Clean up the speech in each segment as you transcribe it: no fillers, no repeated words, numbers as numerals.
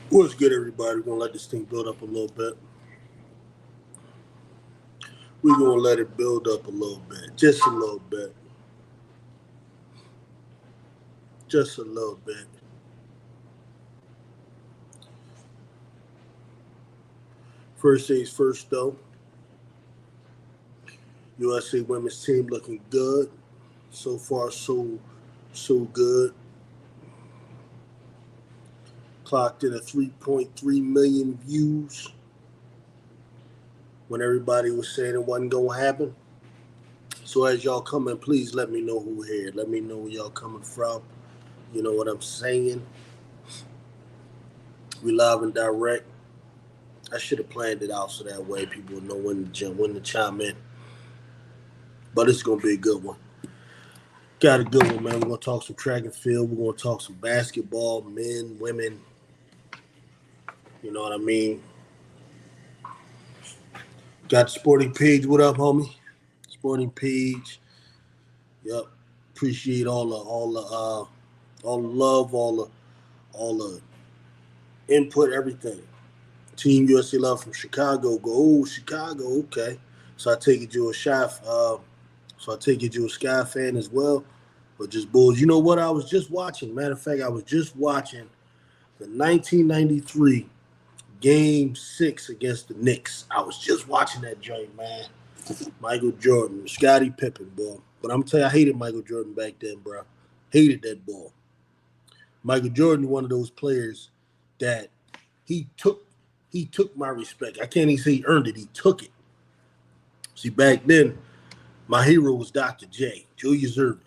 What's good, everybody? We're gonna let this thing build up a little bit. We're gonna let it build up a little bit, just a little bit, just a little bit. First things first, though. USA women's team looking good. So far, so good. Clocked in at 3.3 million views when everybody was saying it wasn't gonna happen. So as y'all come in, please let me know who here. Let me know where y'all coming from. You know what I'm saying? We live and direct. I should have planned it out so that way people would know when to chime in. But it's gonna be a good one. Got a good one, man. We're gonna talk some track and field. We're gonna talk some basketball, men, women. You know what I mean? Got the sporting page. What up, homie? Sporting page. Yep. Appreciate all the love, all the input, everything. Team USA love from Chicago. Go, oh, Chicago. Okay. So I take it you're a Sky fan as well, but just Bulls. You know what? I was just watching. Matter of fact, I was just watching the 1993 Game 6 against the Knicks. I was just watching that joint, man. Michael Jordan, Scottie Pippen, boy. But I'm telling you, I hated Michael Jordan back then, bro. Hated that ball. Michael Jordan, one of those players that he took he took my respect. I can't even say he earned it. He took it. See, back then, my hero was Dr. J, Julius Erving.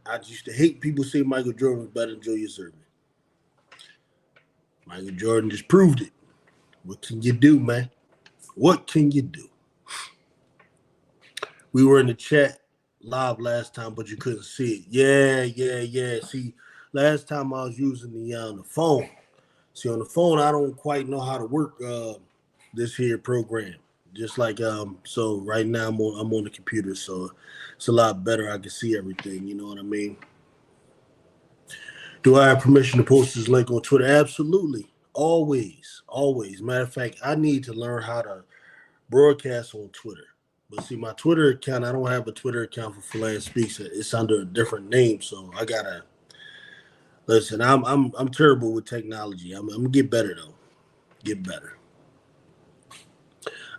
I used to hate people say Michael Jordan was better than Julius Erving. Michael Jordan just proved it. What can you do, man? What can you do? We were in the chat live last time, but you couldn't see it. Yeah. See, last time I was using the phone. See, on the phone, I don't quite know how to work this here program. Just like so right now I'm on the computer, so it's a lot better. I can see everything. You know what I mean? Do I have permission to post this link on Twitter? Absolutely. Always. Always. Matter of fact, I need to learn how to broadcast on Twitter. But see, my Twitter account, I don't have a Twitter account for Philan Speaks. It's under a different name, so I gotta listen. I'm terrible with technology. I'm gonna get better though. Get better.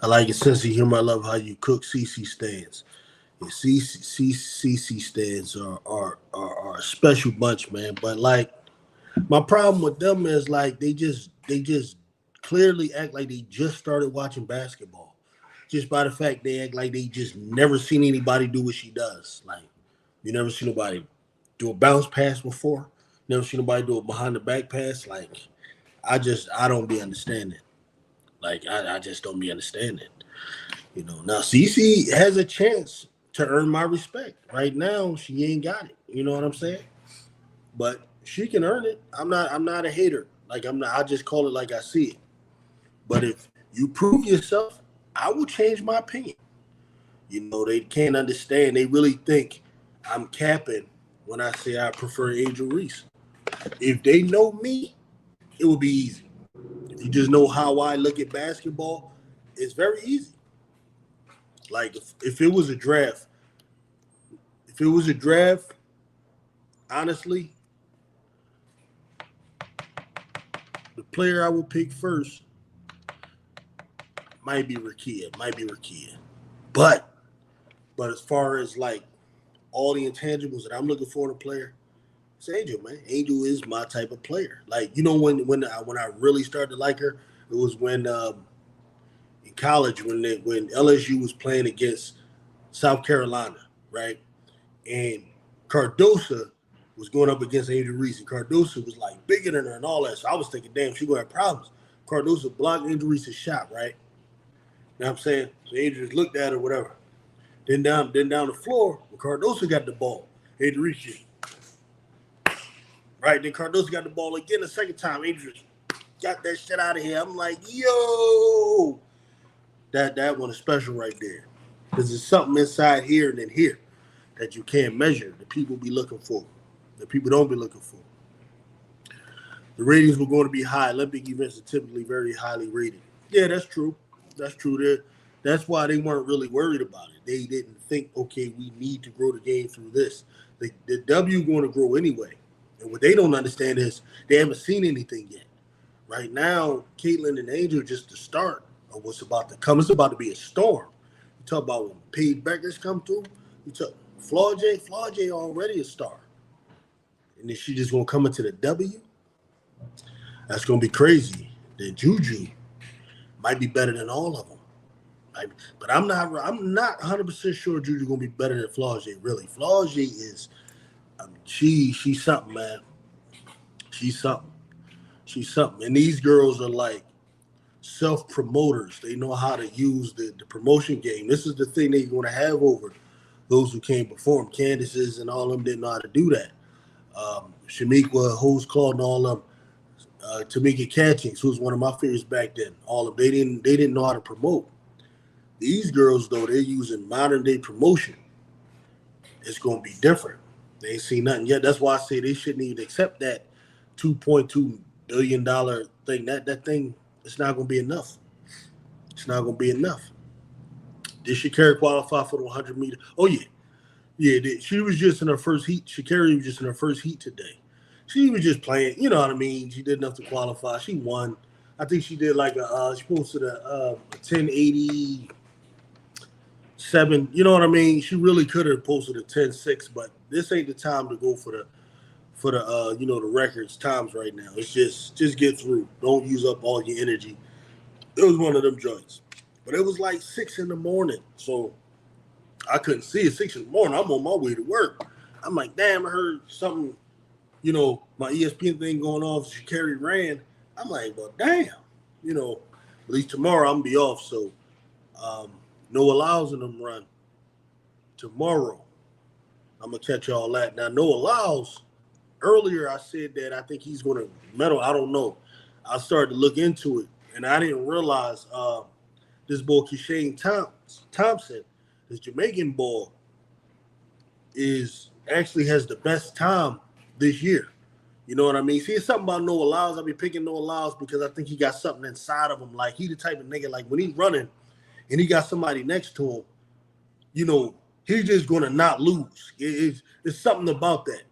I like your sense of humor. I love how you cook CC stands. Yeah, CC stands are a special bunch, man. But like my problem with them is like they just clearly act like they just started watching basketball. Just by the fact they act like they just never seen anybody do what she does. Like you never seen nobody do a bounce pass before. Never seen nobody do a behind the back pass. Like I don't be understanding. Like I just don't be understanding. You know, now Cece has a chance to earn my respect. Right now, she ain't got it. You know what I'm saying? But she can earn it. I'm not a hater. Like I'm not I just call it like I see it. But if you prove yourself, I will change my opinion. You know, they can't understand. They really think I'm capping when I say I prefer Angel Reese. If they know me, it will be easy. If you just know how I look at basketball, it's very easy. Like if it was a draft, if it was a draft, honestly, the player I would pick first might be Rakia. But but as far as like all the intangibles that I'm looking for in a player, it's Angel, man. Angel is my type of player. Like you know when I really started to like her, it was when in college when LSU was playing against South Carolina, right? And Cardosa was going up against Angel Reese, and Cardosa was like bigger than her and all that. So I was thinking, damn, she gonna have problems. Cardosa blocked Angel Reese's shot, right? You know what I'm saying? So Angel just looked at her, whatever. Then down the floor, when Cardosa got the ball, Angel Reese just, right? Then Cardosa got the ball again the second time. Angel just got that shit out of here. I'm like, yo, that one is special right there. Because there's something inside here and then here that you can't measure. The people be looking for. The people don't be looking for. the ratings were going to be high. Olympic events are typically very highly rated. Yeah, that's true. That's true. That's why they weren't really worried about it. They didn't think, okay, we need to grow the game through this. The W going to grow anyway. And what they don't understand is they haven't seen anything yet. Right now, Caitlyn and Angel just the start of what's about to come. It's about to be a storm. You talk about when Paige Beckers come through. You talk Flau'jae already a star. And then she just going to come into the W. That's going to be crazy. Then Juju might be better than all of them. But I'm not 100% sure Juju going to be better than Flau'jae, really. Flau'jae is, she's something, man. She's something. And these girls are like self-promoters. They know how to use the promotion game. This is the thing they're going to have over those who came before them. Candace's and all of them didn't know how to do that. Shamiqua, Hose Claw, and all of them. Tamika Catchings, who was one of my favorites back then. All of them, they didn't know how to promote. These girls, though, they're using modern-day promotion. It's going to be different. They ain't seen nothing yet. That's why I say they shouldn't even accept that $2.2 billion thing. That thing, it's not going to be enough. It's not going to be enough. Did Sha'carri qualify for the 100-meter? Oh, yeah. Yeah, she was just in her first heat. Sha'carri was just in her first heat today. She was just playing. You know what I mean? She did enough to qualify. She won. I think she did like she posted a 1087. You know what I mean? She really could have posted a 10.6, but this ain't the time to go for the the records times right now. It's just get through. Don't use up all your energy. It was one of them joints. But it was like 6 in the morning, so I couldn't see it. 6 in the morning, I'm on my way to work. I'm like, damn, I heard something, my ESPN thing going off. Sha'carri ran. I'm like, well, damn. At least tomorrow I'm going to be off, so Noah Lyles and them run tomorrow. I'm going to catch all that. Now, Noah Lyles, earlier I said that I think he's going to medal. I don't know. I started to look into it, and I didn't realize this boy, Keshane Thompson, this Jamaican boy, actually has the best time this year. You know what I mean? See, it's something about Noah Lyles. I'll be picking Noah Lyles because I think he got something inside of him. Like, he the type of nigga, like, when he's running and he got somebody next to him, he's just going to not lose. It's something about that.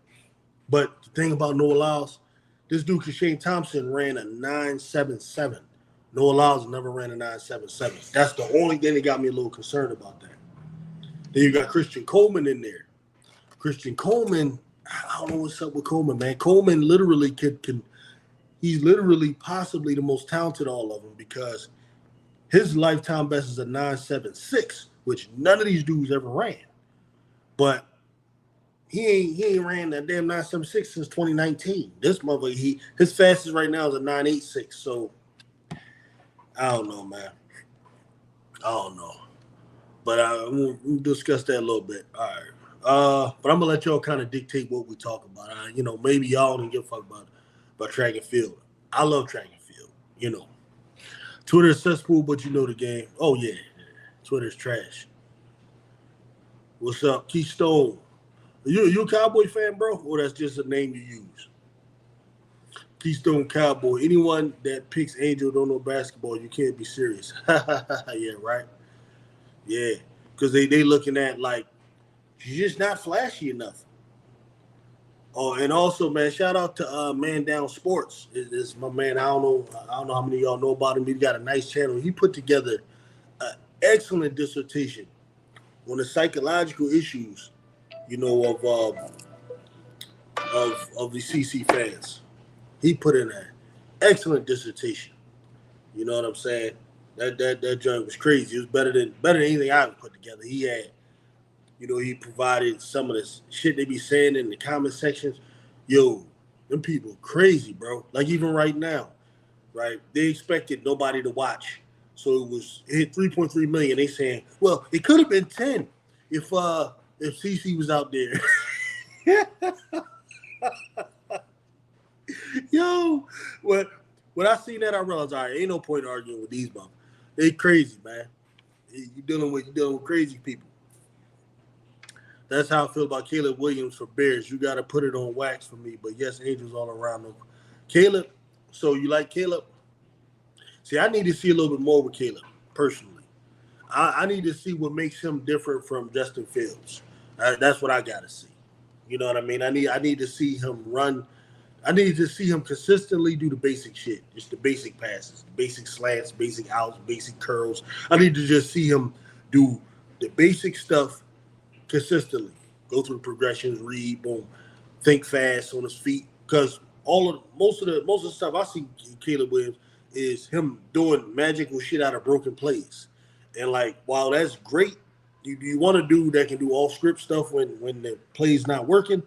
But the thing about Noah Lyles, this dude, Keshane Thompson, ran a 9.77. Noah Lyles never ran a 9.77. That's the only thing that got me a little concerned about that. Then you got Christian Coleman in there. Christian Coleman, I don't know what's up with Coleman, man. Coleman literally he's literally possibly the most talented of all of them because his lifetime best is a 9.76, which none of these dudes ever ran. But he ain't ran that damn 9.76 since 2019. This motherfucker, his fastest right now is a 9.86. So I don't know, man. I don't know. But we'll discuss that a little bit. All right. But I'm gonna let y'all kind of dictate what we talk about. Maybe y'all don't give a fuck about track and field. I love track and field. Twitter is cesspool, but you know the game. Oh yeah, Twitter's trash. What's up, Keystone? You a Cowboy fan, bro, or that's just a name you use? Keystone Cowboy. Anyone that picks Angel don't know basketball. You can't be serious. Yeah, right. Yeah, because they looking at like. She's just not flashy enough. Oh, and also, man, shout out to Man Down Sports. It's my man. I don't know how many of y'all know about him. He got a nice channel. He put together an excellent dissertation on the psychological issues, of the CC fans. He put in an excellent dissertation. You know what I'm saying? That joint was crazy. It was better than anything I ever put together. He had. He provided some of the shit they be saying in the comment sections. Yo, them people crazy, bro. Like even right now, right? They expected nobody to watch. So it hit 3.3 million. They saying, well, it could have been 10 if CC was out there. Yo, when I seen that, I realized, all right, ain't no point arguing with these motherfuckers. They crazy, man. You dealing with crazy people. That's how I feel about Caleb Williams for Bears. You got to put it on wax for me. But yes, Angels all around them. Caleb, So you like Caleb? See, I need to see a little bit more with Caleb, personally. I need to see what makes him different from Justin Fields. That's what I got to see. You know what I mean? I need to see him run. I need to see him consistently do the basic shit, just the basic passes, basic slants, basic outs, basic curls. I need to just see him do the basic stuff consistently. Go through progressions, read, boom, think fast on his feet. Because most of the stuff I see Caleb Williams is him doing magical shit out of broken plays. And like, while that's great, you want a dude that can do all script stuff when the play's not working.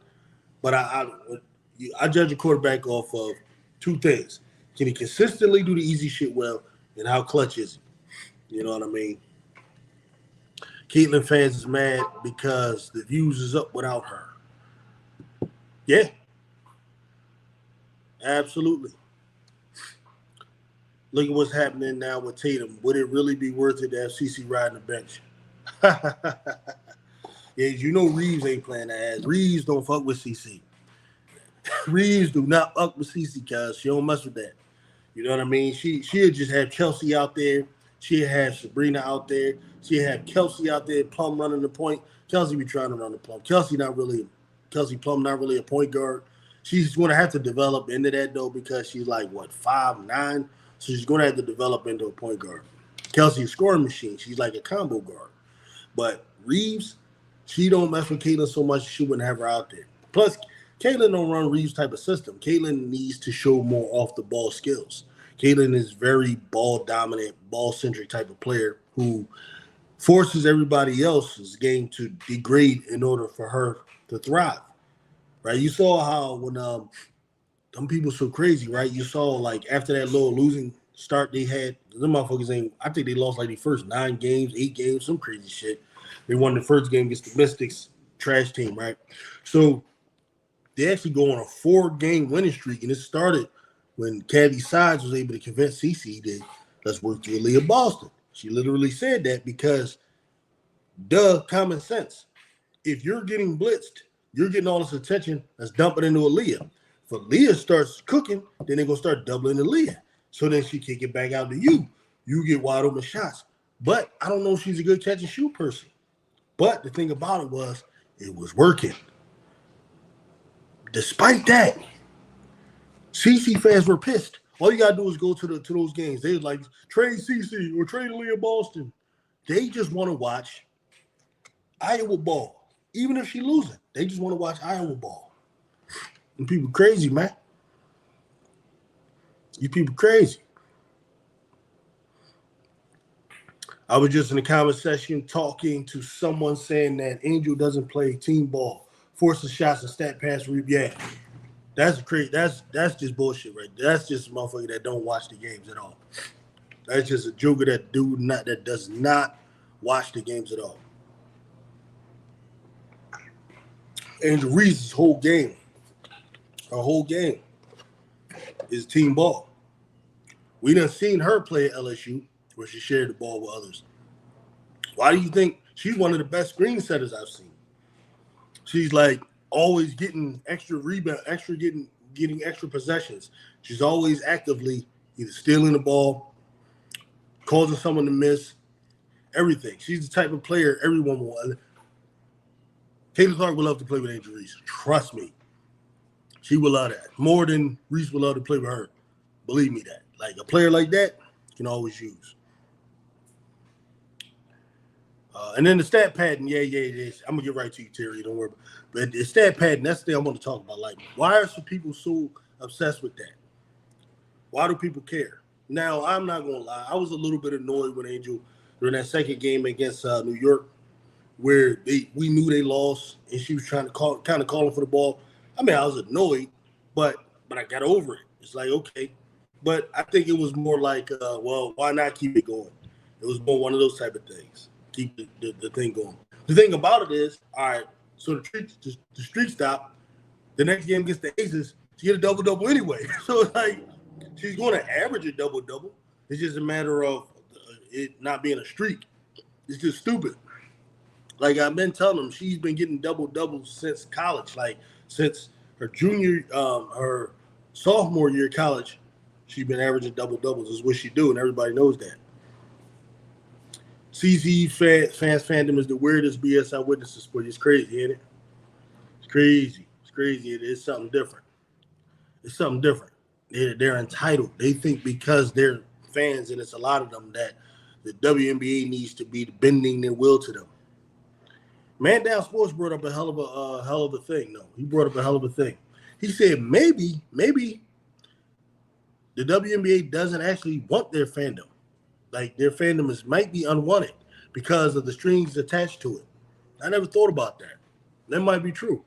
But I judge a quarterback off of two things: can he consistently do the easy shit well, and how clutch is he? You know what I mean? Caitlin fans is mad because the views is up without her. Yeah, absolutely. Look at what's happening now with Tatum. Would it really be worth it to have CC riding the bench? Yeah, you know Reeves ain't playing that ass. Reeves don't fuck with CC. Reeves do not fuck with CC, cuz she don't mess with that. You know what I mean? She'd just have Chelsea out there. She'd have Sabrina out there. She'd have Kelsey out there, Plum running the point. Kelsey be trying to run the Plum. Kelsey Plum not really a point guard. She's going to have to develop into that, though, because she's like, what, 5'9"? So she's going to have to develop into a point guard. Kelsey a scoring machine. She's like a combo guard. But Reeves, she don't mess with Caitlin so much she wouldn't have her out there. Plus, Caitlin don't run Reeves type of system. Caitlin needs to show more off the ball skills. Caitlin is very ball dominant, ball centric type of player who forces everybody else's game to degrade in order for her to thrive. Right? You saw how when them people so crazy, right? You saw like after that little losing start they had, them motherfuckers ain't. I think they lost like the first 9 games, 8 games, some crazy shit. They won the first game against the Mystics, trash team, right? So they actually go on a 4-game winning streak, and it started when Caddy Sides was able to convince CC that let's work through Aaliyah Boston. She literally said that because, common sense. If you're getting blitzed, you're getting all this attention that's dumping into Aaliyah. If Aaliyah starts cooking, then they're going to start doubling Aaliyah. So then she kick it back out to you. You get wide open shots. But I don't know if she's a good catch and shoot person. But the thing about it was working. Despite that, CC fans were pissed. All you gotta do is go to those games. They're like, trade CC or trade Aaliyah Boston. They just want to watch Iowa ball. Even if she losing, they just want to watch Iowa ball. And people crazy, man. You people crazy. I was just in the comment section talking to someone saying that Angel doesn't play team ball, forces shots and stat pass. Yeah, that's crazy. That's just bullshit, right? That's just a motherfucker that don't watch the games at all. That's just a joker that does not watch the games at all. Angel Reese's whole game is team ball. We done seen her play at LSU where she shared the ball with others. Why do you think she's one of the best screen setters I've seen? She's like always getting extra rebound, getting extra possessions. She's always actively either stealing the ball, causing someone to miss, everything. She's the type of player everyone will. Taylor Clark would love to play with Angel Reese. Trust me. She will love that. More than Reese would love to play with her. Believe me that. Like a player like that, you can always use. And then the stat padding, yeah, it is. I'm going to get right to you, Terry. Don't worry. But the stat padding, that's the thing I want to talk about. Like, why are some people so obsessed with that? Why do people care? Now, I'm not going to lie. I was a little bit annoyed with Angel during that second game against New York where we knew they lost and she was trying to calling for the ball. I mean, I was annoyed, but I got over it. It's like, okay. But I think it was more like, well, why not keep it going? It was more one of those type of things. Keep the thing going. The thing about it is, all right, so the streak stopped. The next game against the Aces, she get a double-double anyway. So it's like she's going to average a double-double. It's just a matter of it not being a streak. It's just stupid. Like I've been telling them, she's been getting double-doubles since college. Like since her sophomore year of college, She's been averaging double-doubles. Is what she do, and everybody knows that. CZ fans fandom is the weirdest BS I witnessed this sport. It's crazy, ain't it? It's crazy. It's crazy. It's something different. It's something different. They're entitled. They think because they're fans, and it's a lot of them, that the WNBA needs to be bending their will to them. Man Down Sports brought up a hell of a thing. No, he brought up a hell of a thing. He said maybe the WNBA doesn't actually want their fandom. Like their fandom might be unwanted because of the strings attached to it. I never thought about that. That might be true.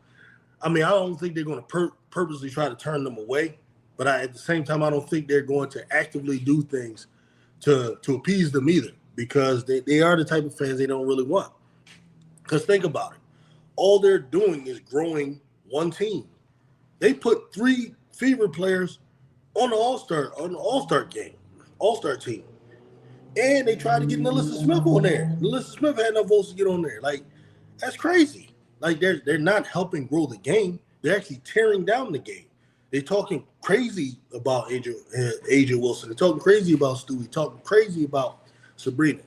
I mean, I don't think they're going to purposely try to turn them away, but at the same time, I don't think they're going to actively do things to appease them either, because they are the type of fans they don't really want. Because think about it. All they're doing is growing one team. They put 3 Fever players on the All-Star team. And they tried to get Nalissa Smith on there. Nalissa Smith had no votes to get on there. Like, that's crazy. Like, they're not helping grow the game. They're actually tearing down the game. They're talking crazy about Aja Wilson. They're talking crazy about Stewie. Talking crazy about Sabrina.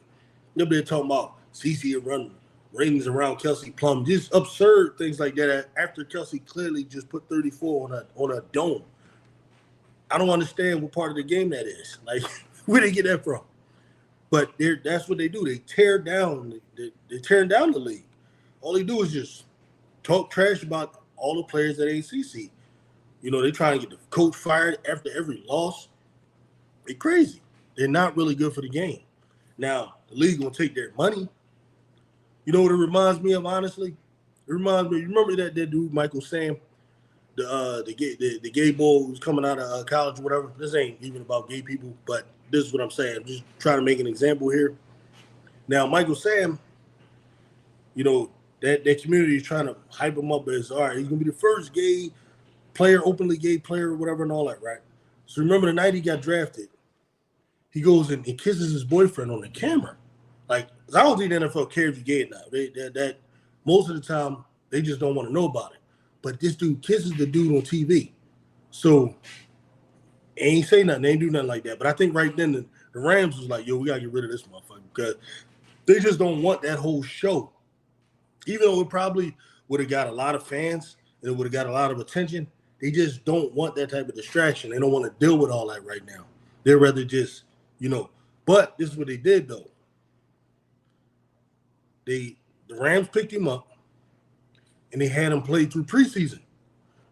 They're talking about CeCe running rings around Kelsey Plum. Just absurd things like that after Kelsey clearly just put 34 on a dome. I don't understand what part of the game that is. Like, where did they get that from? But that's what they do. They tear down. They're tearing down the league. All they do is just talk trash about all the players that ain't CC. You know, they trying to get the coach fired after every loss. They're crazy. They're not really good for the game. Now, the league gonna take their money. You know what it reminds me of, honestly? It reminds me, you remember that dude, Michael Sam, the gay boy who's coming out of college or whatever? This ain't even about gay people, but this is what I'm saying. I'm just trying to make an example here. Now, Michael Sam, you know, that community is trying to hype him up as, all right, he's going to be the first gay player, openly gay player or whatever and all that, right? So remember the night he got drafted, he goes and kisses his boyfriend on the camera. Like, I don't think the NFL cares if you're gay now. That most of the time, they just don't want to know about it. But this dude kisses the dude on TV. So, ain't say nothing. They ain't do nothing like that. But I think right then, the Rams was like, yo, we got to get rid of this motherfucker because they just don't want that whole show. Even though it probably would have got a lot of fans and it would have got a lot of attention, they just don't want that type of distraction. They don't want to deal with all that right now. They'd rather just, you know. But this is what they did, though. The Rams picked him up, and they had him play through preseason.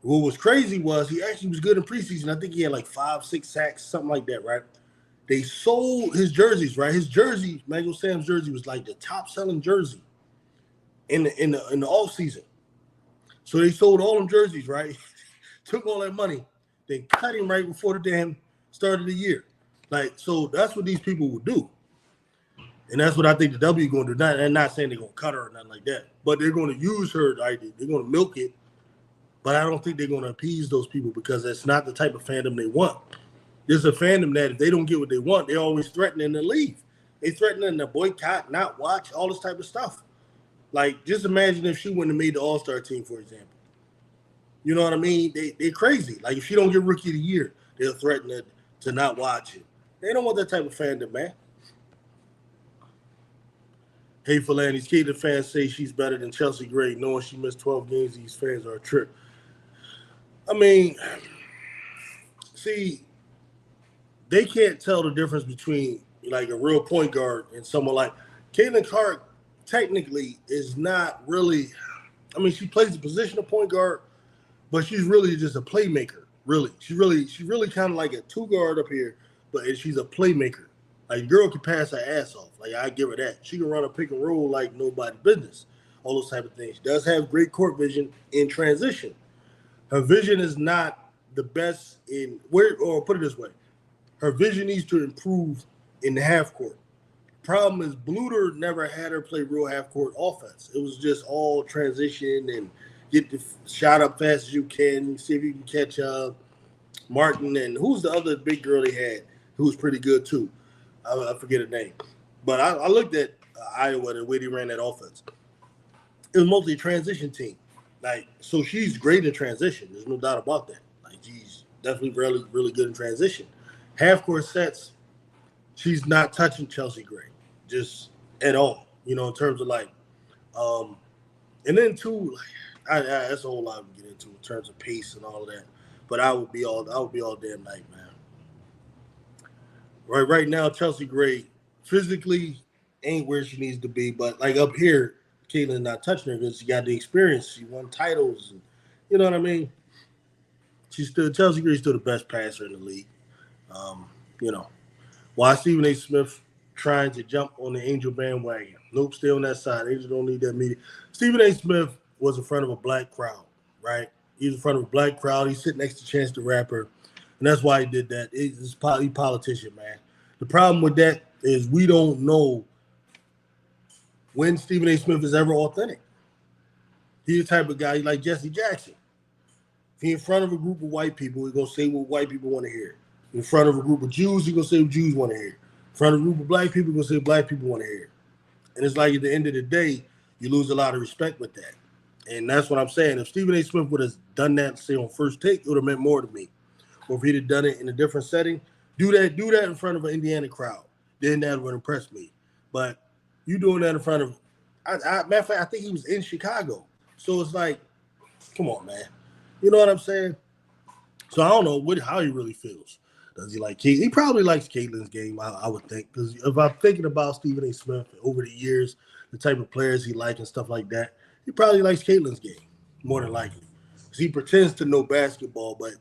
What was crazy was he actually was good in preseason. I think he had like 5-6 sacks, something like that, right? They sold his jerseys, right? His jersey, Michael Sam's jersey, was like the top-selling jersey in the off season. So they sold all them jerseys, right? Took all that money, then cut him right before the damn start of the year. Like, so that's what these people will do. And that's what I think the W going to do. I'm not saying they're going to cut her or nothing like that, but they're going to use her idea. They're going to milk it, but I don't think they're going to appease those people because that's not the type of fandom they want. There's a fandom that if they don't get what they want, they're always threatening to leave. They're threatening to boycott, not watch, all this type of stuff. Like, just imagine if she wouldn't have made the All-Star team, for example. You know what I mean? They're crazy. Like, if she don't get Rookie of the Year, they'll threaten to not watch it. They don't want that type of fandom, man. Hey, Philandes, Cleveland fans say she's better than Chelsea Gray, knowing she missed 12 games. These fans are a trip. I mean, see, they can't tell the difference between, like, a real point guard and someone like Caitlin Clark. Technically, is not really. I mean, she plays the position of point guard, but she's really just a playmaker. Really, she's really kind of like a 2 guard up here, but she's a playmaker. Like, girl can pass her ass off. Like, I give her that. She can run a pick and roll like nobody's business. All those type of things. She does have great court vision in transition. Her vision is not the best or put it this way, her vision needs to improve in the half court. Problem is, Bluter never had her play real half court offense. It was just all transition and get the shot up fast as you can, see if you can catch Martin, and who's the other big girl they had who was pretty good too. I forget her name. But I looked at Iowa, the way they ran that offense. It was mostly a transition team. Like, so she's great in transition. There's no doubt about that. Like, she's definitely really, really good in transition. Half-court sets, she's not touching Chelsea Gray, just at all, in terms of and then too, that's a whole lot to get into in terms of pace and all of that. But I would be all damn night, man. Right now, Chelsea Gray physically ain't where she needs to be, but up here, Caitlin not touching her because she got the experience. She won titles, and you know what I mean. Chelsea Gray's still the best passer in the league. You know, why Stephen A. Smith trying to jump on the Angel bandwagon? Nope, stay on that side. Angel don't need that media. Stephen A. Smith was in front of a black crowd, right? He was in front of a black crowd. He's sitting next to Chance the Rapper, and that's why he did that. He's a politician, man. The problem with that is we don't know when Stephen A. Smith is ever authentic. He's the type of guy like Jesse Jackson. If he's in front of a group of white people, he's going to say what white people want to hear. In front of a group of Jews, he's going to say what Jews want to hear. In front of a group of black people, he's going to say what black people want to hear. And it's like at the end of the day, you lose a lot of respect with that. And that's what I'm saying. If Stephen A. Smith would have done that, say, on First Take, it would have meant more to me. Or if he'd have done it in a different setting, do that in front of an Indiana crowd. Then that would impress me. But you doing that in front of, matter of fact, I think he was in Chicago. So it's like, come on, man. You know what I'm saying? So I don't know how he really feels. Does he like Kate? He probably likes Caitlin's game, I would think. Because if I'm thinking about Stephen A. Smith over the years, the type of players he likes and stuff like that, he probably likes Caitlin's game more than likely. Because he pretends to know basketball, but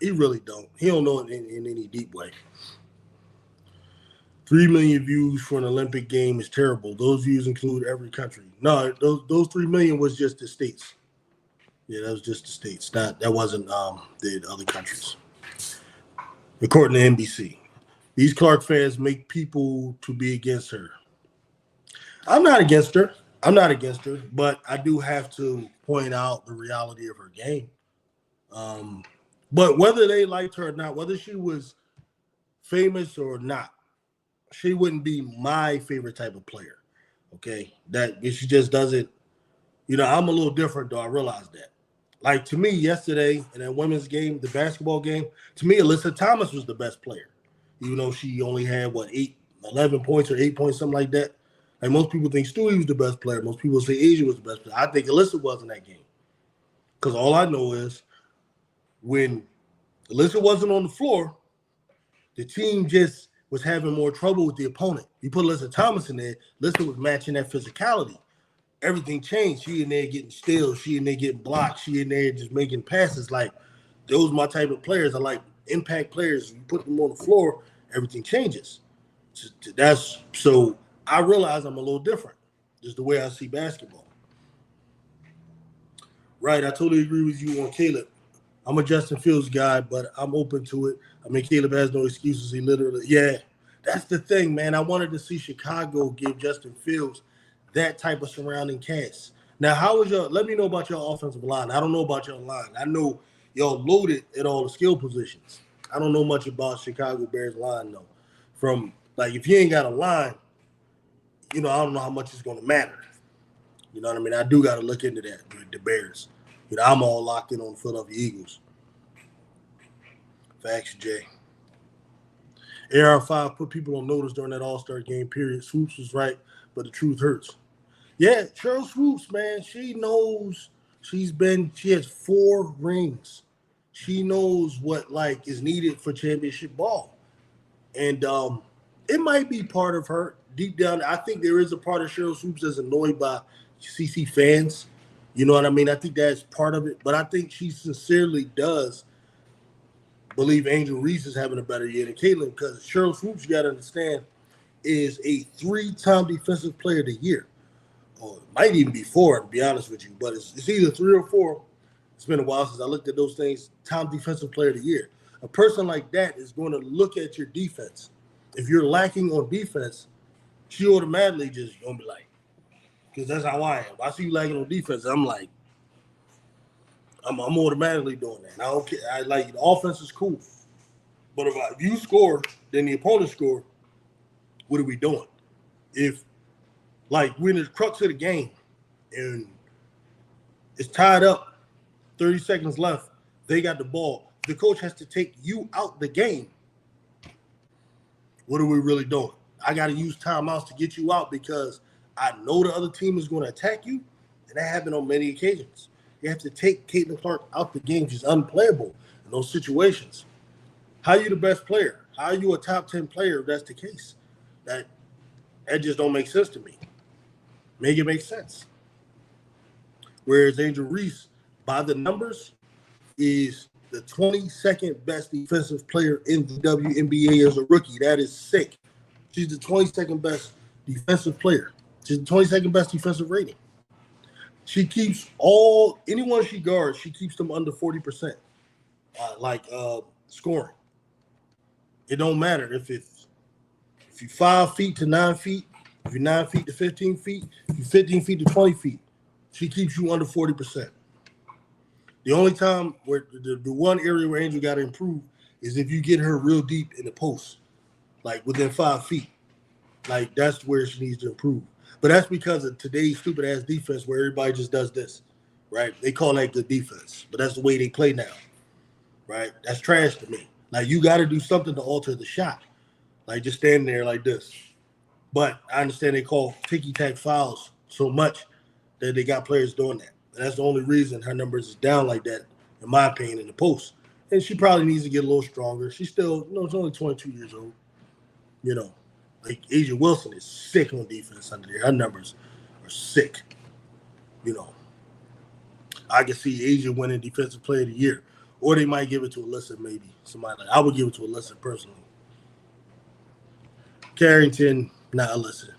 he really don't. He don't know it in any deep way. 3 million views for an Olympic game is terrible. Those views include every country. No, those 3 million was just the states. Yeah, that was just the states. That wasn't the other countries. According to NBC, these Clark fans make people to be against her. I'm not against her, but I do have to point out the reality of her game. But whether they liked her or not, whether she was famous or not, she wouldn't be my favorite type of player. Okay, that she just doesn't. I'm a little different though. I realize that. Like to me, yesterday in that women's game, the basketball game, to me, Alyssa Thomas was the best player. Even though she only had 11 points or 8 points, something like that. Like most people think Stewie was the best player. Most people say Asia was the best player. I think Alyssa was in that game. Because all I know is when Alyssa wasn't on the floor, the team just was having more trouble with the opponent. You put Alyssa Thomas in there, Alyssa was matching that physicality. Everything changed. She in there getting steals. She in there getting blocked. She in there just making passes. Like, those are my type of players. I like impact players. You put them on the floor, everything changes. So I realize I'm a little different. Just the way I see basketball. Right, I totally agree with you on Caleb. I'm a Justin Fields guy, but I'm open to it. I mean, Caleb has no excuses. He literally, that's the thing, man. I wanted to see Chicago give Justin Fields that type of surrounding cast. Now, let me know about your offensive line. I don't know about your line. I know y'all loaded at all the skill positions. I don't know much about Chicago Bears line, though. From, if you ain't got a line, I don't know how much it's going to matter. You know what I mean? I do got to look into that, the Bears. I'm all locked in on the Philadelphia Eagles. Facts, Jay. AR5 put people on notice during that All-Star game period. Swoopes was right, but the truth hurts. Yeah, Cheryl Swoopes, man, she knows she has 4 rings. She knows what, is needed for championship ball. And it might be part of her. Deep down, I think there is a part of Cheryl Swoopes that's annoyed by CC fans. You know what I mean? I think that's part of it. But I think she sincerely does believe Angel Reese is having a better year than Caitlin, because Cheryl Swoopes, you got to understand, is a 3-time defensive player of the year. Or it might even be 4, to be honest with you. But it's either 3 or 4. It's been a while since I looked at those things. Time defensive player of the year. A person like that is going to look at your defense. If you're lacking on defense, she automatically just going to be like, because that's how I am. I see you lacking on defense, I'm like, I'm automatically doing that. I don't care. The offense is cool. But if you score, then the opponent score, what are we doing? If, we're in the crux of the game and it's tied up, 30 seconds left, they got the ball, the coach has to take you out the game. What are we really doing? I got to use timeouts to get you out because I know the other team is going to attack you, and that happened on many occasions. You have to take Caitlin Clark out the game. She's unplayable in those situations. How are you the best player? How are you a top 10 player if that's the case? That just don't make sense to me. Make it make sense. Whereas Angel Reese, by the numbers, is the 22nd best defensive player in the WNBA as a rookie. That is sick. She's the 22nd best defensive player. She's the 22nd best defensive rating. She keeps anyone she guards, she keeps them under 40%, scoring. It don't matter if you're 5 feet to 9 feet, if you're 9 feet to 15 feet, if you're 15 feet to 20 feet, she keeps you under 40%. The only time where the one area where Angel got to improve is if you get her real deep in the post, like within 5 feet. Like that's where she needs to improve. But that's because of today's stupid ass defense where everybody just does this, right? They call that good defense, but that's the way they play now, right? That's trash to me. Like you got to do something to alter the shot, like just stand there like this. But I understand they call ticky-tack fouls so much that they got players doing that. And that's the only reason her numbers is down like that, in my opinion, in the post. And she probably needs to get a little stronger. She's still, she's only 22 years old. Like Asia Wilson is sick on defense under there. Her numbers are sick. I can see Asia winning Defensive Player of the Year. Or they might give it to Alyssa, maybe. Somebody I would give it to Alyssa personally. Carrington, not Alyssa.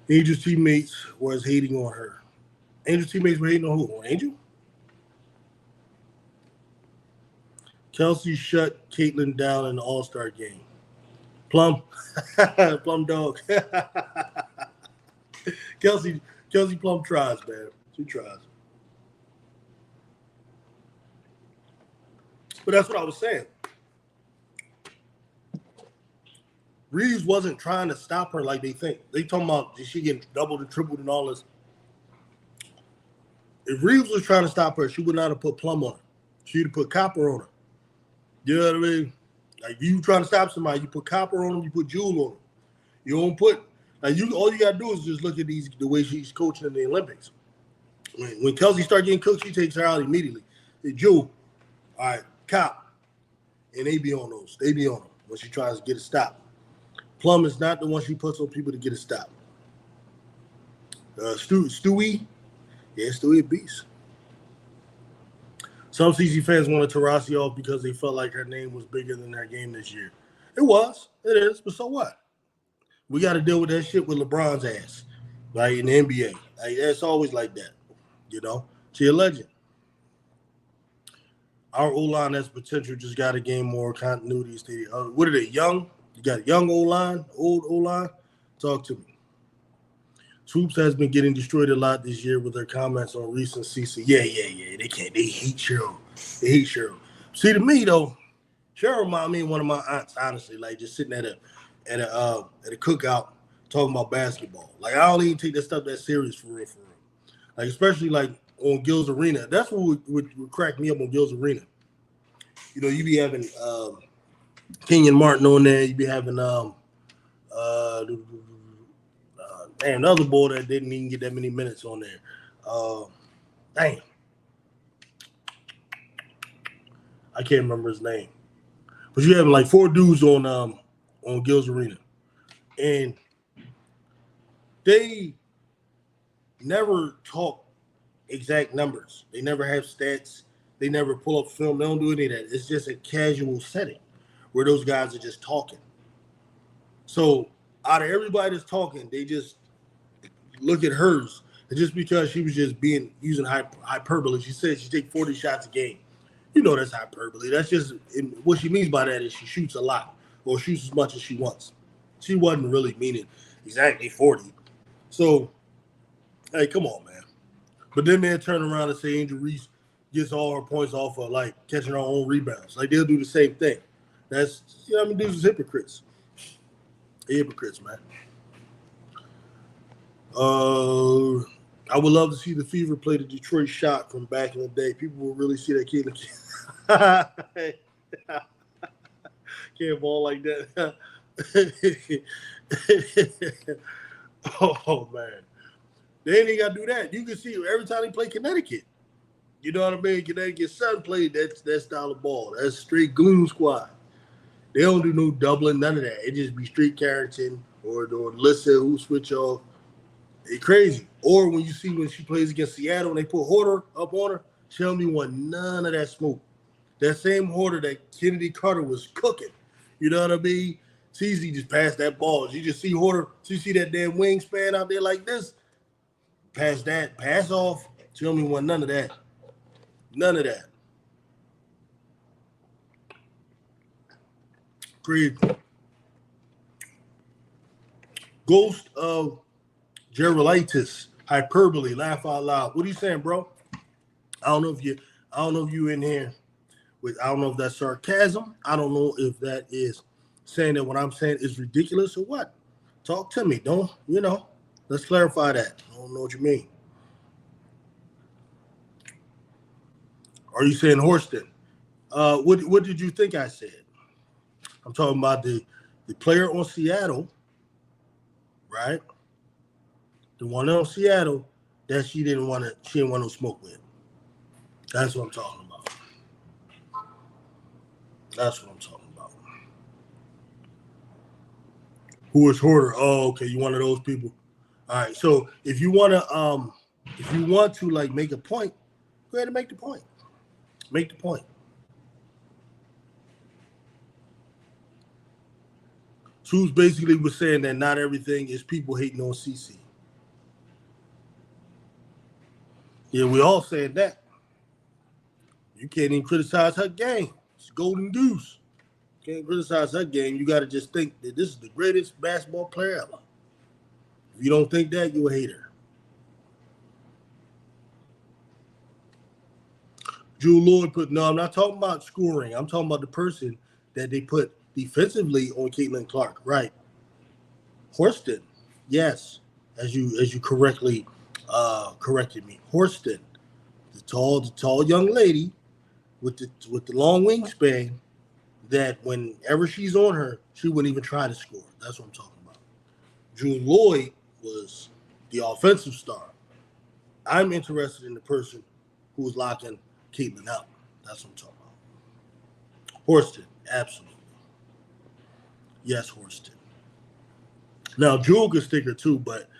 Angel's teammates was hating on her. Angel's teammates were hating on who? On Angel? Kelsey shut Caitlin down in the All-Star game. Plum. Plum dog. Kelsey Plum tries, man. She tries. But that's what I was saying. Reese wasn't trying to stop her like they think. They talking about she getting doubled and tripled and all this. If Reese was trying to stop her, she would not have put Plum on her. She'd have put Copper on her. You know what I mean? Like you trying to stop somebody, you put Copper on them, you put Jewel on them. You don't put all you gotta do is just look at the way she's coaching in the Olympics. When Kelsey starts getting cooked, she takes her out immediately. Hey, Jewel, all right, Cop, and they be on those. They be on them when she tries to get a stop. Plum is not the one she puts on people to get a stop. Stewie, yeah, Stewie a beast. Some CC fans wanted Taurasi off because they felt like her name was bigger than her game this year. It is, but so what? We got to deal with that shit with LeBron's ass, right, in the NBA. Like, it's always like that, She a legend. Our O-line has potential, just got to gain more continuity. What are they, young? You got a young O-line, old O-line? Talk to me. Swoopes has been getting destroyed a lot this year with her comments on Reese and Cece. Yeah. They hate Cheryl. See, to me though, Cheryl remind me of one of my aunts. Honestly, like just sitting at a cookout talking about basketball. Like I don't even take that stuff that serious for real. Like especially like on Gil's Arena. That's what would crack me up on Gil's Arena. You be having Kenyon Martin on there. You be having another boy that didn't even get that many minutes on there. I can't remember his name. But you have like 4 dudes on Gil's Arena. And they never talk exact numbers. They never have stats. They never pull up film. They don't do any of that. It's just a casual setting where those guys are just talking. So out of everybody that's talking, they just look at hers. And just because she was just using hyperbole, she said she takes 40 shots a game. That's hyperbole. That's just what she means by that is she shoots a lot or shoots as much as she wants. She wasn't really meaning exactly 40. So, hey, come on, man. But then they'll turn around and say Angel Reese gets all her points off of like catching her own rebounds. Like they'll do the same thing. That's these are hypocrites. They're hypocrites, man. I would love to see the Fever play the Detroit Shock from back in the day. People will really see that kid. Can't ball like that. Oh man, they ain't got to do that. You can see every time they play Connecticut. You know what I mean? Connecticut Sun played that style of ball. That's straight gloom squad. They don't do no doubling, none of that. It just be straight Carrington or Lissa who switch off. It's crazy. Or when you see when she plays against Seattle and they put Horter up on her, she don't even want none of that smoke. That same Horter that Kennedy Carter was cooking. You know what I mean? It's easy to just pass that ball. You just see Horter, you see that damn wingspan out there like this. Pass that, pass off. She don't even want none of that. None of that. Crazy. Ghost of Gerolitis. Hyperbole. Laugh out loud. What are you saying, bro? I don't know if you in here with I don't know if that's sarcasm. I don't know if that is saying that what I'm saying is ridiculous or what. Talk to me. Don't, let's clarify that. I don't know what you mean. Are you saying Horston? What did you think I said? I'm talking about the player on Seattle, right? The one on Seattle that she didn't want no smoke with. That's what I'm talking about. That's what I'm talking about. Who is Horter? Oh, okay, you one of those people. All right. So if you want to like make a point, go ahead and make the point. Make the point. Swoopes basically was saying that not everything is people hating on CC. Yeah, we all saying that. You can't even criticize her game. It's Golden Goose. Can't criticize her game. You got to just think that this is the greatest basketball player ever. If you don't think that, you're a hater. Drew Lloyd put, no, I'm not talking about scoring. I'm talking about the person that they put defensively on Caitlin Clark. Right. Horston. Yes. As you correctly corrected me. Horston. The tall young lady with the long wingspan that whenever she's on her, she wouldn't even try to score. That's what I'm talking about. Drew Lloyd was the offensive star. I'm interested in the person who was locking Caitlin up. That's what I'm talking about. Horston, absolutely. Yes, Horston. Now, Jewel could stick her too, but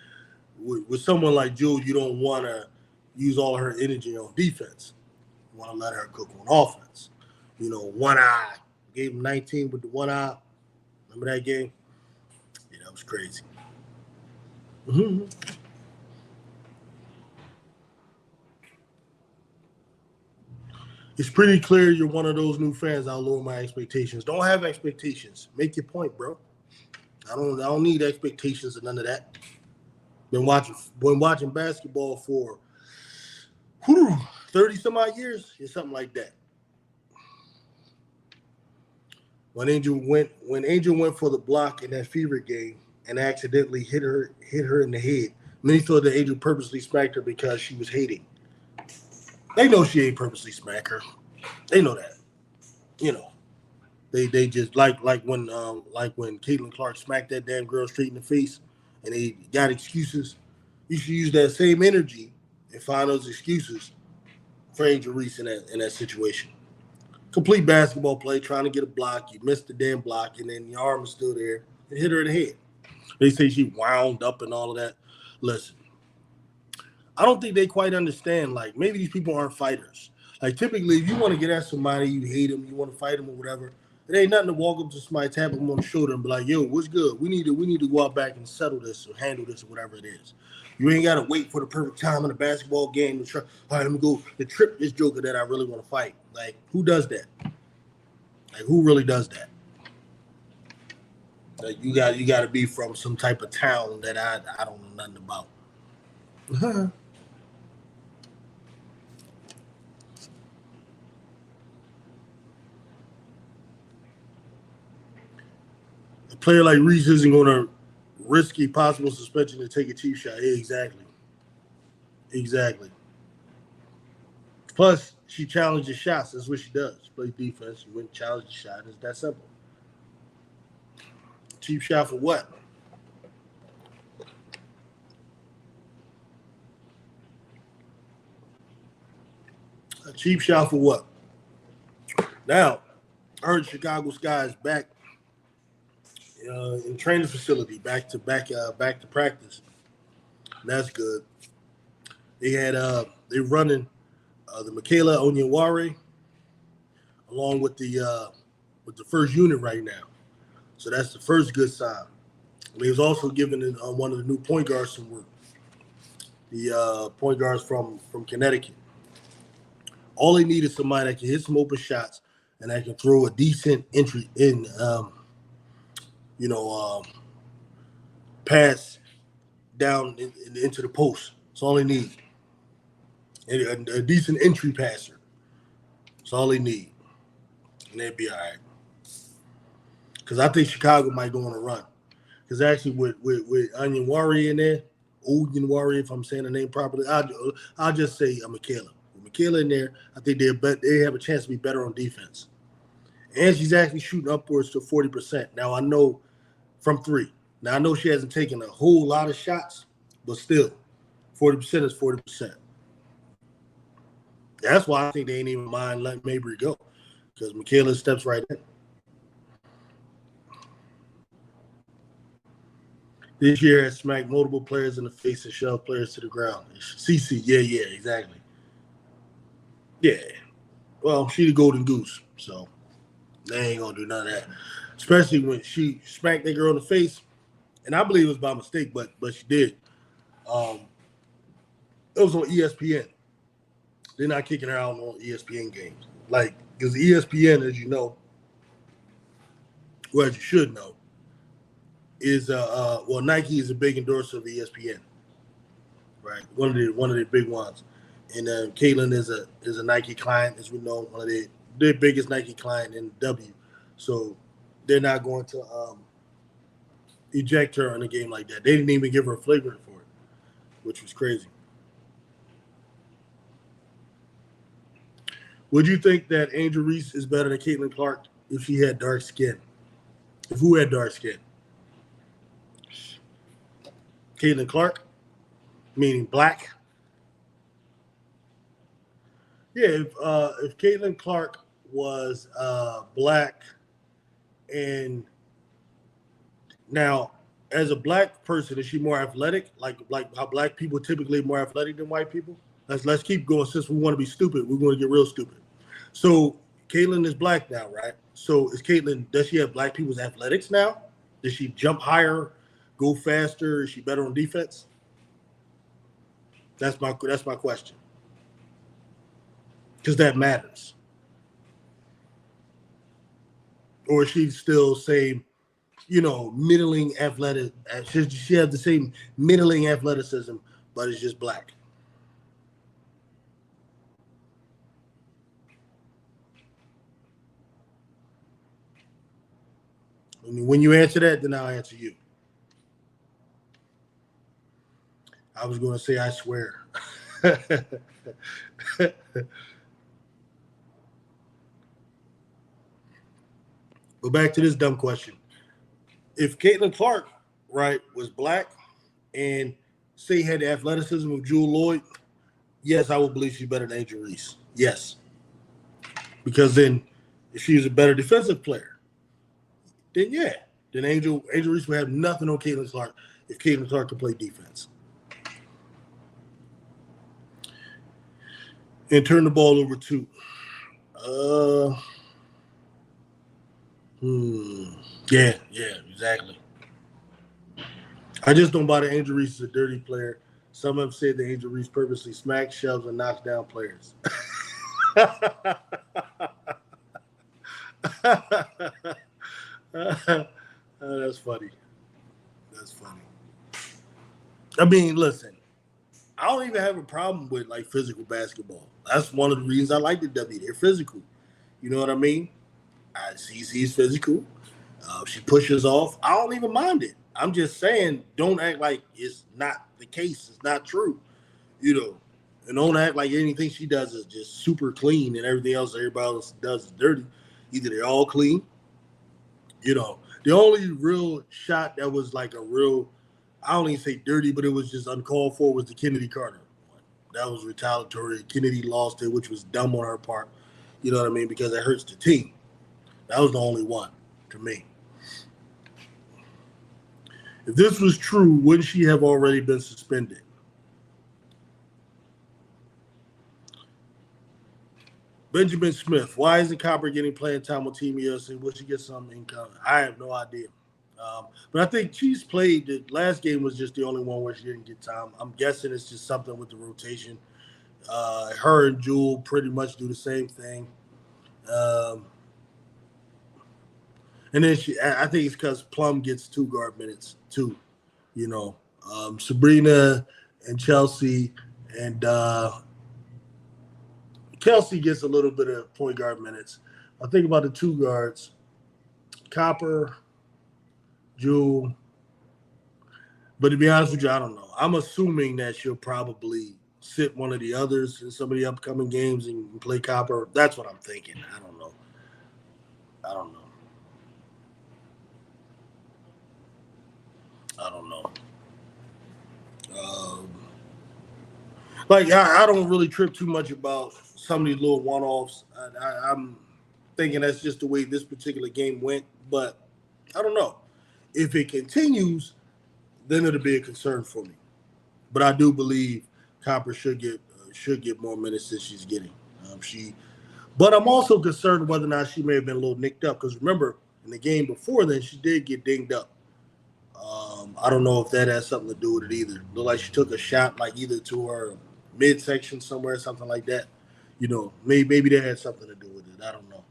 with someone like Jewel, you don't want to use all her energy on defense. You want to let her cook on offense. One eye. Gave him 19 with the one eye. Remember that game? Yeah, that was crazy. Mm-hmm. It's pretty clear you're one of those new fans. I'll lower my expectations. Don't have expectations. Make your point, bro. I don't need expectations and none of that. Been watching basketball for 30 some odd years or something like that. When Angel went for the block in that Fever game and accidentally hit her in the head, many thought that Angel purposely smacked her because she was hating. They know she ain't purposely smack her. They know that. They just like when Caitlin Clark smacked that damn girl straight in the face and they got excuses. You should use that same energy and find those excuses for Angel Reese in that situation. Complete basketball play, trying to get a block. You missed the damn block, and then your arm is still there and hit her in the head. They say she wound up and all of that. Listen, I don't think they quite understand. Like, maybe these people aren't fighters. Like, typically, if you want to get at somebody, you hate them, you want to fight them or whatever, it ain't nothing to walk up to somebody, tap them on the shoulder, and be like, "Yo, what's good? We need to go out back and settle this or handle this or whatever it is." You ain't got to wait for the perfect time in a basketball game to try. All right, let me go to trip this joker that I really want to fight. Like, who does that? Like, who really does that? Like, you got to be from some type of town that I don't know nothing about. A player like Reese isn't going to risk a possible suspension to take a cheap shot. Yeah, exactly. Plus, she challenges shots. That's what she does. She plays defense. She went and challenge the shot. It's that simple. Cheap shot for what? A cheap shot for what? Now, I heard Chicago Sky is back in training facility, back to practice. That's good. They're running the Michaela Onyenwere along with the first unit right now. So that's the first good sign. He was also giving one of the new point guards some work. The point guards from Connecticut. All they need is somebody that can hit some open shots and that can throw a decent entry in, pass down into the post. That's all they need. And a decent entry passer. That's all they need. And they'd be all right. Because I think Chicago might go on a run. Because actually with Onyenwere in there, Onyenwere, if I'm saying the name properly, I'll just say Michaela. With Michaela in there, I think they have a chance to be better on defense. And she's actually shooting upwards to 40%. Now, I know from three. Now, I know she hasn't taken a whole lot of shots, but still, 40% is 40%. That's why I think they ain't even mind letting Mabry go, because Michaela steps right in. This year has smacked multiple players in the face and shoved players to the ground. CC, yeah, exactly. Yeah. Well, she the golden goose, so they ain't gonna do none of that. Especially when she smacked that girl in the face, and I believe it was by mistake, but she did. It was on ESPN. They're not kicking her out on ESPN games. Like, because ESPN, as you know, well, as you should know, is Nike is a big endorser of ESPN, right? One of the big ones, and Caitlin is a Nike client, as we know, one of their biggest Nike client in W. So they're not going to eject her in a game like that. They didn't even give her a flagrant for it, which was crazy. Would you think that Angel Reese is better than Caitlin Clark if she had dark skin? If who had dark skin? Caitlin Clark, meaning black. Yeah, if Caitlin Clark was black, and now as a black person, is she more athletic? Like how black people typically more athletic than white people? Let's keep going. Since we want to be stupid, we're going to get real stupid. So Caitlin is black now, right? So does she have black people's athletics now? Does she jump higher, go faster? Is she better on defense? That's my question. Because that matters. Or is she still same, middling athletic? She has the same middling athleticism, but it's just black. When you answer that, then I'll answer you. I was going to say, I swear. But back to this dumb question. If Caitlin Clark, right, was black and say had the athleticism of Jewel Lloyd, yes, I would believe she's better than Angel Reese. Yes. Because then if she was a better defensive player, then yeah. Then Angel Reese would have nothing on Caitlin Clark if Caitlin Clark could play defense. And turn the ball over to yeah, exactly. I just don't buy the Angel Reese is a dirty player. Some have said the Angel Reese purposely smacks, shoves, and knocks down players. That's funny. That's funny. I mean, listen, I don't even have a problem with like physical basketball. That's one of the reasons I like the W. They're physical. You know what I mean? CC's physical. She pushes off. I don't even mind it. I'm just saying, don't act like it's not the case. It's not true. And don't act like anything she does is just super clean and everything else everybody else does is dirty. Either they're all clean, The only real shot that was like a real, I don't even say dirty, but it was just uncalled for was the Kennedy Carter one. That was retaliatory. Kennedy lost it, which was dumb on her part. You know what I mean? Because it hurts the team. That was the only one to me. If this was true, wouldn't she have already been suspended? Benjamin Smith, why isn't Copper getting playing time on Team USA? Will she get some income? I have no idea. But I think she's played. The last game was just the only one where she didn't get time. I'm guessing it's just something with the rotation. Her and Jewel pretty much do the same thing. And then I think it's because Plum gets 2 guard minutes too. You know, Sabrina and Chelsea and Kelsey gets a little bit of point guard minutes. I think about the 2 guards, Copper, Jewel. But to be honest with you, I don't know. I'm assuming that she'll probably sit one of the others in some of the upcoming games and play Copper. That's what I'm thinking. I don't know. I don't know. I don't really trip too much about some of these little one-offs. I'm thinking that's just the way this particular game went. But I don't know. If it continues, then it'll be a concern for me. But I do believe Copper should get more minutes than she's getting. But I'm also concerned whether or not she may have been a little nicked up. Because remember, in the game before then, she did get dinged up. I don't know if that has something to do with it either. Looked like she took a shot, like either to her midsection somewhere, something like that. You know, maybe that had something to do with it. I don't know.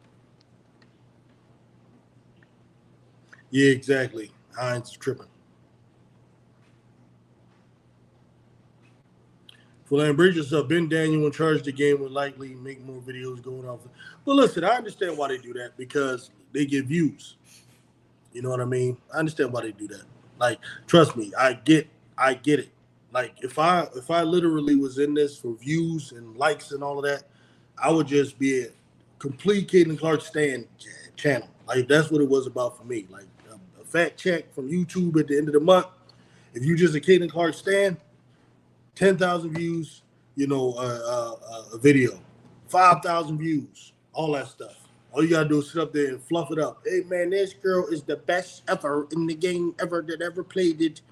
Yeah, exactly. Hines tripping. Philan Bridges up. Ben Daniel in charge of the game would likely make more videos going off. But listen, I understand why they do that because they get views. You know what I mean? I understand why they do that. Like, trust me, I get it. Like, if I literally was in this for views and likes and all of that, I would just be a complete Caitlin Clark stan channel. Like, that's what it was about for me. Like, a fat check from YouTube at the end of the month. If you just a Caitlin Clark stan, 10,000 views, a video, 5,000 views, all that stuff. All you gotta do is sit up there and fluff it up. Hey man, this girl is the best ever in the game ever that ever played it.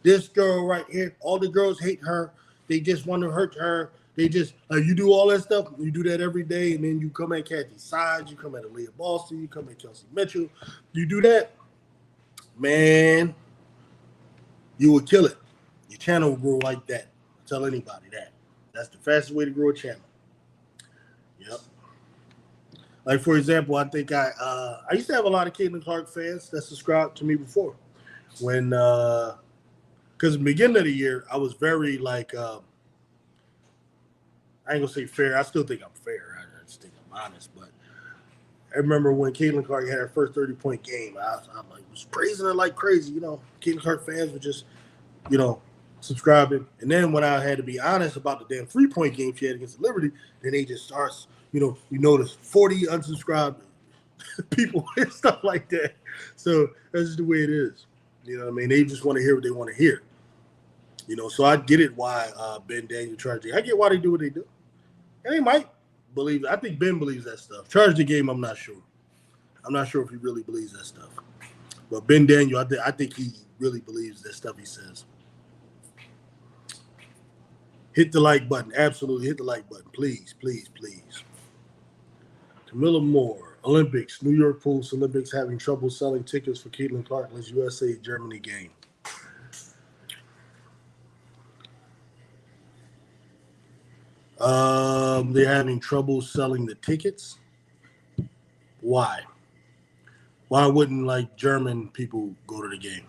This girl right here, all the girls hate her. They just want to hurt her. They just you do all that stuff. You do that every day, and then you come at Kathy Sides, you come at Aaliyah Boston, you come at Kelsey Mitchell. You do that, man, you would kill it. Your channel will grow like that. Tell anybody that. That's the fastest way to grow a channel. Yep. Like, for example, I think I used to have a lot of Caitlin Clark fans that subscribed to me before. When, because in the beginning of the year, I was very, like, I ain't going to say fair. I still think I'm fair. I just think I'm honest. But I remember when Caitlin Clark had her first 30-point game, I was praising her like crazy. You know, Caitlin Clark fans were just, subscribing. And then when I had to be honest about the damn 3-point game she had against the Liberty, then they just starts, you notice 40 unsubscribed people and stuff like that. So that's just the way it is. You know what I mean? They just want to hear what they want to hear. So I get it why Ben Daniel charged it. I get why they do what they do. And they might believe it. I think Ben believes that stuff. Charge the game, I'm not sure. I'm not sure if he really believes that stuff. But Ben Daniel, I think he really believes that stuff he says. Hit the like button. Absolutely. Hit the like button. Please, please, please. Camilla Moore. Olympics. New York Post Olympics having trouble selling tickets for Caitlin Clark's USA-Germany game. They're having trouble selling the tickets. Why? Why wouldn't German people go to the game?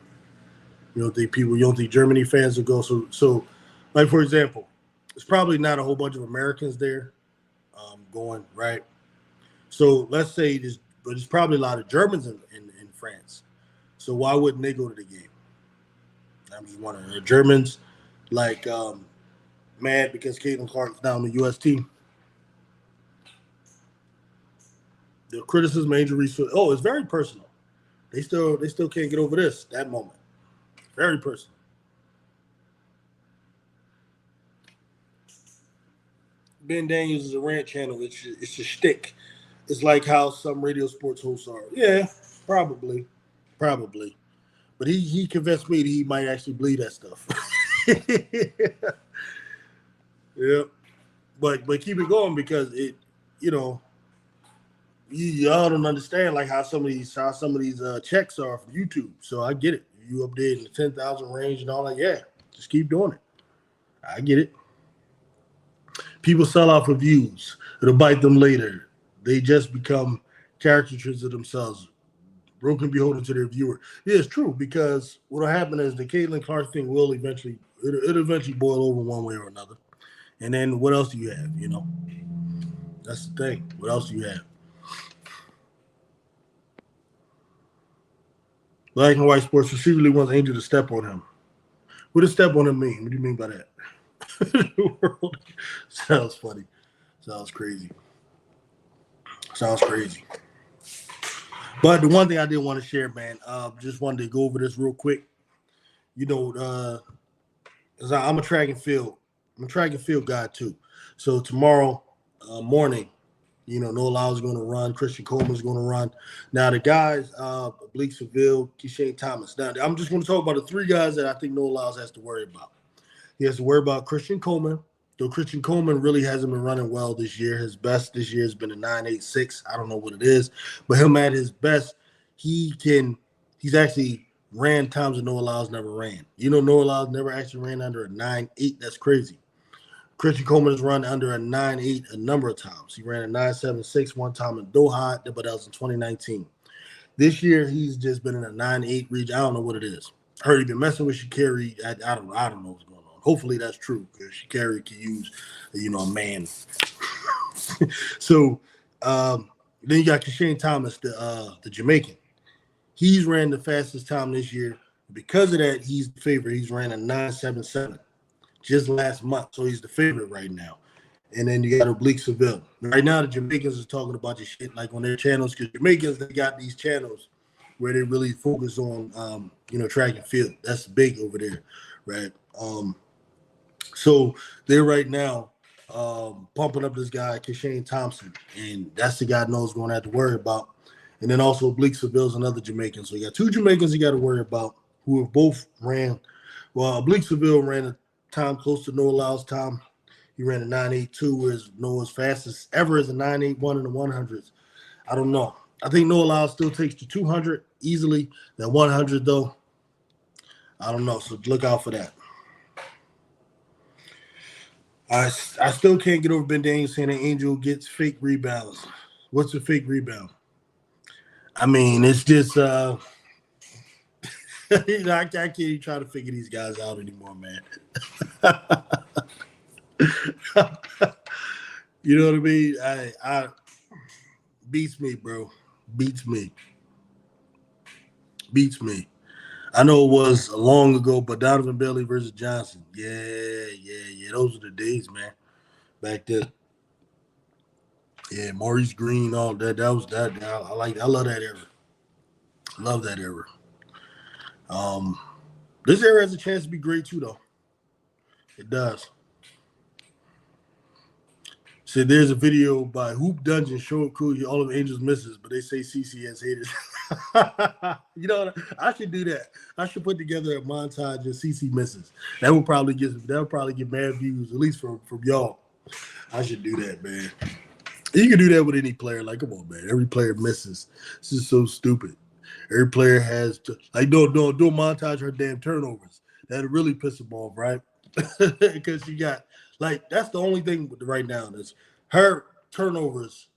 You don't think Germany fans will go? So for example, there's probably not a whole bunch of Americans there going, right? So let's say there's probably a lot of Germans in France. So why wouldn't they go to the game? I'm just wondering. Are Germans mad because Caitlin Clark's not on the U.S. team? The criticism of Angel Reese. Oh, it's very personal. They still can't get over that moment. Very personal. Ben Daniels is a rant channel. It's a shtick. It's like how some radio sports hosts are. Yeah, probably. Probably. But he convinced me that he might actually believe that stuff. Yeah. But keep it going because it, you know, y'all don't understand like how some of these checks are from YouTube. So I get it. You up there in the 10,000 range and all that. Yeah, just keep doing it. I get it. People sell out for views. It'll bite them later. They just become caricatures of themselves, broken beholden to their viewer. Yeah, it's true because what'll happen is the Caitlin Clark thing will eventually it'll eventually boil over one way or another. And then what else do you have? You know, that's the thing. What else do you have? Black and white sports receivingly wants Angel to step on him. What does step on him mean? What do you mean by that? The world sounds funny. Sounds crazy. Sounds crazy. But the one thing I did want to share, man, just wanted to go over this real quick. You know, I'm a track and field. I'm a track and field guy too. So tomorrow morning, you know, Noah Lyles is going to run. Christian Coleman is going to run. Now the guys, Bleak Seville, Keishane Thomas. Now I'm just going to talk about the three guys that I think Noah Lyles has to worry about. He has to worry about Christian Coleman. Though Christian Coleman really hasn't been running well this year. His best this year has been a 9.86. I don't know what it is, but him at his best, he's actually ran times that Noah Lyles never ran. You know, Noah Lyles never actually ran under a 9.8. That's crazy. Christian Coleman has run under a 9.8 a number of times. He ran a 9.76 one time in Doha, but that was in 2019. This year, he's just been in a 9.8 region. I don't know what it is. I heard he's been messing with Sha'carri. I don't know what's going on. Hopefully that's true because Sha'carri can use, you know, a man. So then you got Keishane Thomas, the Jamaican. He's ran the fastest time this year. Because of that, he's the favorite. He's ran a 9.77 just last month. So he's the favorite right now. And then you got Oblique Seville. Right now, the Jamaicans are talking about this shit like on their channels because Jamaicans, they got these channels where they really focus on, you know, track and field. That's big over there, right? So they're right now pumping up this guy, Keishane Thompson, and that's the guy knows going to have to worry about. And then also Oblique Seville's another Jamaican. So you got two Jamaicans you got to worry about who have both ran. Well, Oblique Seville ran a time close to Noah Lyles' time. He ran a 9.82, whereas Noah's fastest ever is a 9.81 in the 100s. I don't know. I think Noah Lyles still takes the 200 easily. That 100, though, I don't know. So look out for that. I still can't get over Ben Daniels saying an Angel gets fake rebounds. What's a fake rebound? I mean, it's just, you know, I can't even try to figure these guys out anymore, man. You know what I mean? I beats me, bro. Beats me. I know it was long ago, but Donovan Bailey versus Johnson. Yeah. Those are the days, man. Back then. Yeah, Maurice Green, all that. That was that. I love that era. Love that era. This era has a chance to be great too, though. It does. So there's a video by Hoop Dungeon showing cool all of Angels misses, but they say CC has haters. You know, I should do that. I should put together a montage of CC misses. That would probably get mad views, at least from y'all. I should do that, man. You can do that with any player. Like, come on, man. Every player misses. This is so stupid. Every player has to do a montage of her damn turnovers. That'll really piss them off, right? Because she got that's the only thing right now is her turnovers.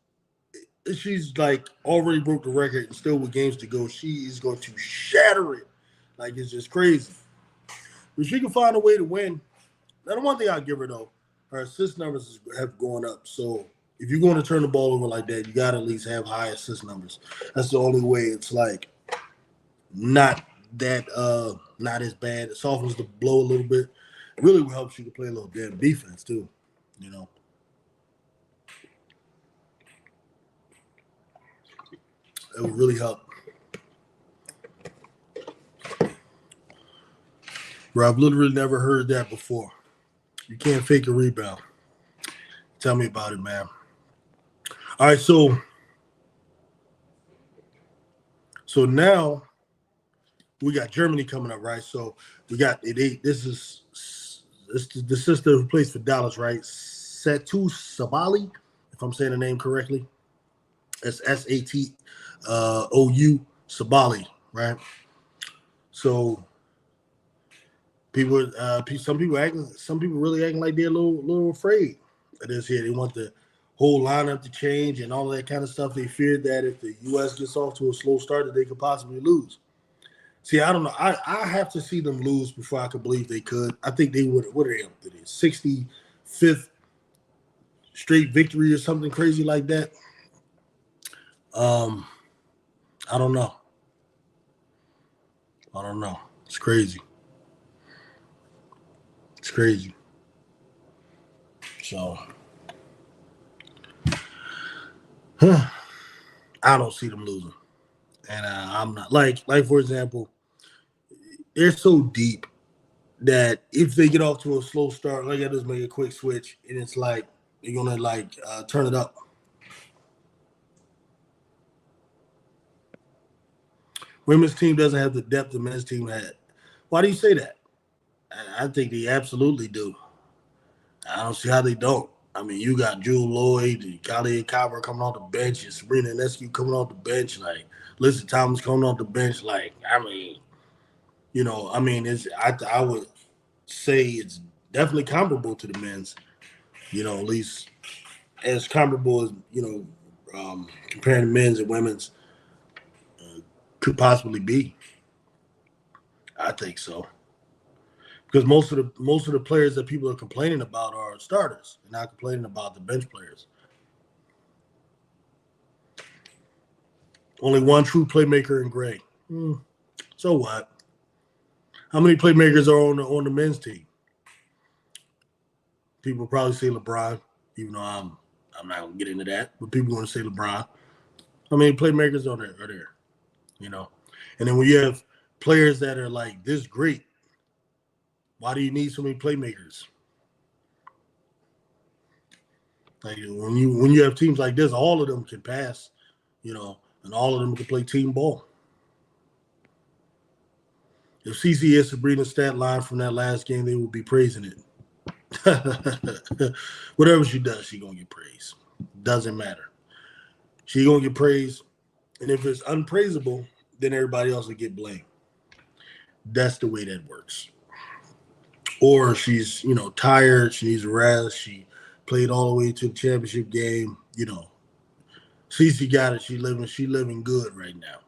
She's like already broke the record and still with games to go. She is going to shatter it. Like it's just crazy. But she can find a way to win. Now the one thing I'll give her though, her assist numbers have gone up. So if you're going to turn the ball over like that, you got to at least have high assist numbers. That's the only way it's like not as bad. It softens the blow a little bit. It really will help you to play a little damn defense too, you know. It would really help. Bro, I've literally never heard that before. You can't fake a rebound. Tell me about it, man. All right, so now we got Germany coming up, right? So we got this is the sister who plays for Dallas, right? Satu Sabali, if I'm saying the name correctly. It's Satou Sabali, right? So some people really acting like they're a little afraid of this here. They want the whole lineup to change and all that kind of stuff. They feared that if the U.S. gets off to a slow start, that they could possibly lose. See, I don't know. I have to see them lose before I could believe they could. I think they would. What are they up to? 65th straight victory or something crazy like that. I don't know. It's crazy. So, I don't see them losing, and I'm not like for example, they're so deep that if they get off to a slow start, like I just make a quick switch, and it's like they're gonna turn it up. Women's team doesn't have the depth the men's team had. Why do you say that? I think they absolutely do. I don't see how they don't. I mean, you got Jewel Lloyd, and Kali Cobber coming off the bench, and Sabrina Ionescu coming off the bench, like Lisa Thomas coming off the bench. Like, I mean, I would say it's definitely comparable to the men's. At least as comparable as comparing the men's and women's could possibly be. I think so. Because most of the players that people are complaining about are starters. They're not complaining about the bench players. Only one true playmaker in gray. So what? How many playmakers are on the men's team? People probably say LeBron, even though I'm not gonna get into that. But people want to say LeBron. How many playmakers are there? And then when you have players that are like this great, why do you need so many playmakers? Like when you have teams like this, all of them can pass, and all of them can play team ball. If CC is Sabrina's stat line from that last game, they would be praising it. Whatever she does, she gonna get praise. Doesn't matter. She gonna get praise, and if it's unpraisable, then everybody else will get blamed. That's the way that works. Or she's tired. She needs a rest. She played all the way to the championship game. CC got it. She living good right now.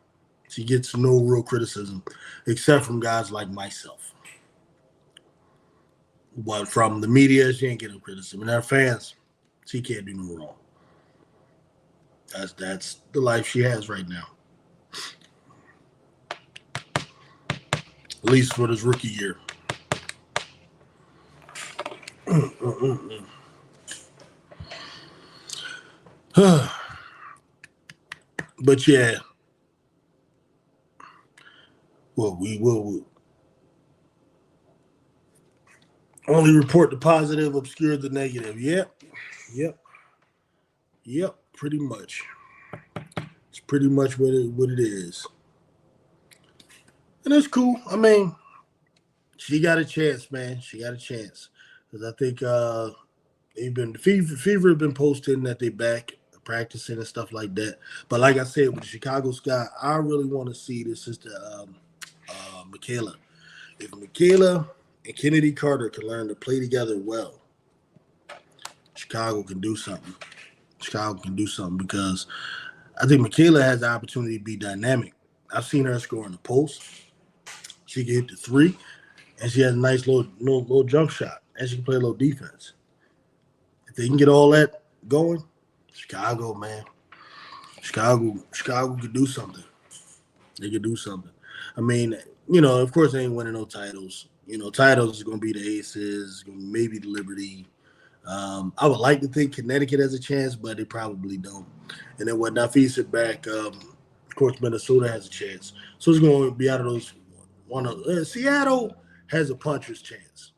She gets no real criticism, except from guys like myself. But from the media, she ain't getting criticism. And our fans, she can't do no wrong. That's the life she has right now. At least for this rookie year. But yeah. Well, we will only report the positive, obscure the negative. Yep. Pretty much. It's pretty much what it is. And it's cool. I mean, she got a chance, man. She got a chance. Because I think Fever have been posting that they back practicing and stuff like that. But like I said, with the Chicago Sky, I really want to see this sister Michaela. If Michaela and Kennedy Carter can learn to play together well, Chicago can do something. Because I think Michaela has the opportunity to be dynamic. I've seen her score in the post. She can hit the three, and she has a nice little jump shot, and she can play a little defense. If they can get all that going, Chicago, man. Chicago could do something. They could do something. I mean, of course they ain't winning no titles. Titles is going to be the Aces, maybe the Liberty. I would like to think Connecticut has a chance, but they probably don't. And then when Nafisa back, of course Minnesota has a chance. So it's going to be out of those. Seattle has a puncher's chance.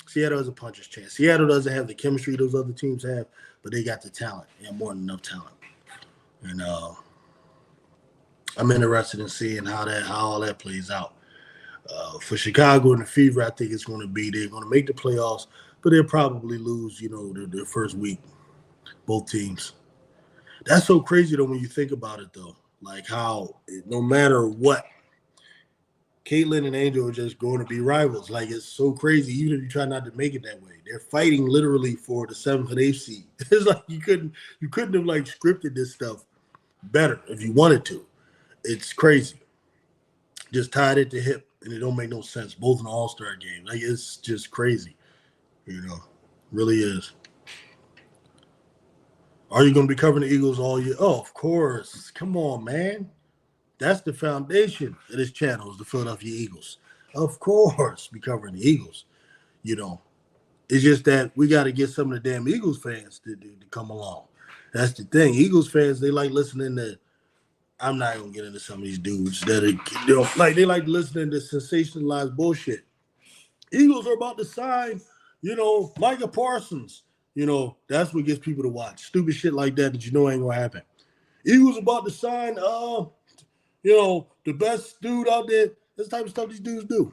Seattle has a puncher's chance. Seattle doesn't have the chemistry those other teams have, but they got the talent. They have more than enough talent. And I'm interested in seeing how all that plays out. For Chicago and the Fever, I think it's going to be they're going to make the playoffs, but they'll probably lose, their first week, both teams. That's so crazy, though, when you think about it, though. Like how no matter what, Caitlyn and Angel are just going to be rivals. Like, it's so crazy, even if you try not to make it that way. They're fighting literally for the 7th and 8th seed. It's like you couldn't have, like, scripted this stuff better if you wanted to. It's crazy. Just tied it to hip, and it don't make no sense. Both in the All-Star game. Like, it's just crazy. Really is. Are you going to be covering the Eagles all year? Oh, of course. Come on, man. That's the foundation of this channel is the Philadelphia Eagles. Of course, be covering the Eagles. It's just that we got to get some of the damn Eagles fans to come along. That's the thing. Eagles fans, they like listening to. I'm not gonna get into some of these dudes that are, they like listening to sensationalized bullshit. Eagles are about to sign, Micah Parsons. That's what gets people to watch. Stupid shit like that ain't gonna happen. Eagles about to sign, the best dude out there. This type of stuff these dudes do.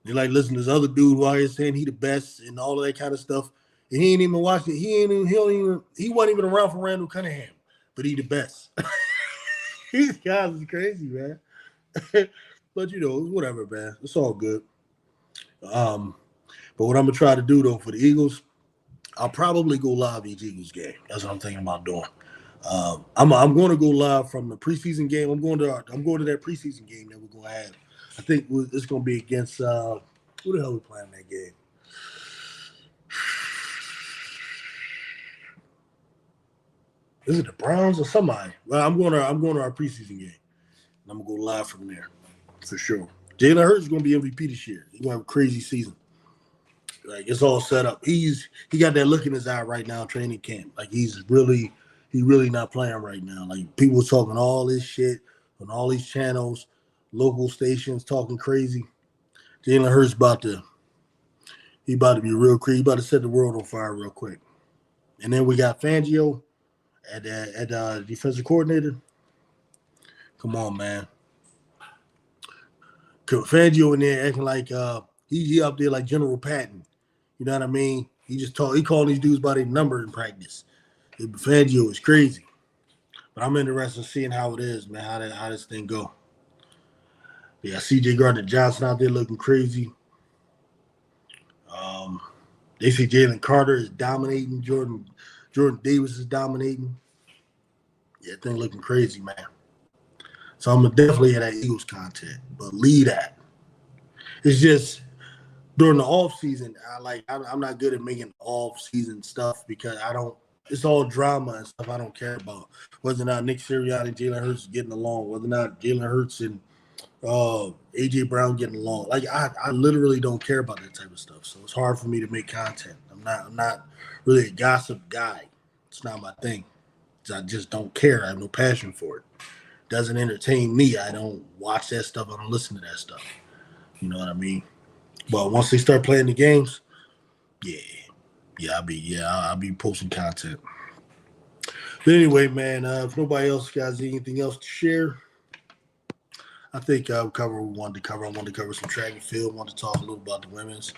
They like listening to this other dude while he's saying he the best and all of that kind of stuff. And he ain't even watching it. He wasn't even around for Randall Cunningham, but he the best. These guys is crazy, man. But whatever, man. It's all good. But what I'm gonna try to do though for the Eagles, I'll probably go live each Eagles game. That's what I'm thinking about doing. I'm going to go live from the preseason game. I'm going to that preseason game that we're going to have. I think it's going to be against who the hell we playing that game? Is it the Browns or somebody? Well, I'm going to our preseason game. And I'm going to go live from there for sure. Jalen Hurts is going to be MVP this year. He's going to have a crazy season. Like, it's all set up. He got that look in his eye right now, training camp. Like, he's really not playing right now. Like, people talking all this shit on all these channels, local stations talking crazy. Jalen Hurts about to be real crazy. He about to set the world on fire real quick. And then we got Fangio at defensive coordinator. Come on, man. Fangio in there acting like he up there like General Patton. You know what I mean? He calling these dudes by their number in practice. Fangio is crazy. But I'm interested in seeing how it is, man, how this thing go. Yeah, CJ Gardner-Johnson out there looking crazy. They say Jalen Carter is dominating. Jordan Davis is dominating. Yeah, that thing looking crazy, man. So I'm definitely at that Eagles content. Believe that. It's just during the off season, I'm not good at making off season stuff because it's all drama and stuff I don't care about. Whether or not Nick Sirianni and Jalen Hurts getting along, whether or not Jalen Hurts and AJ Brown getting along. Like I literally don't care about that type of stuff. So it's hard for me to make content. I'm not really a gossip guy. It's not my thing. I just don't care. I have no passion for it. It doesn't entertain me. I don't watch that stuff. I don't listen to that stuff. You know what I mean? But once they start playing the games, I'll be posting content. But anyway, man, if nobody else has anything else to share, I think I'll cover what we wanted to cover. I wanted to cover some track and field. I wanted to talk a little about the women's.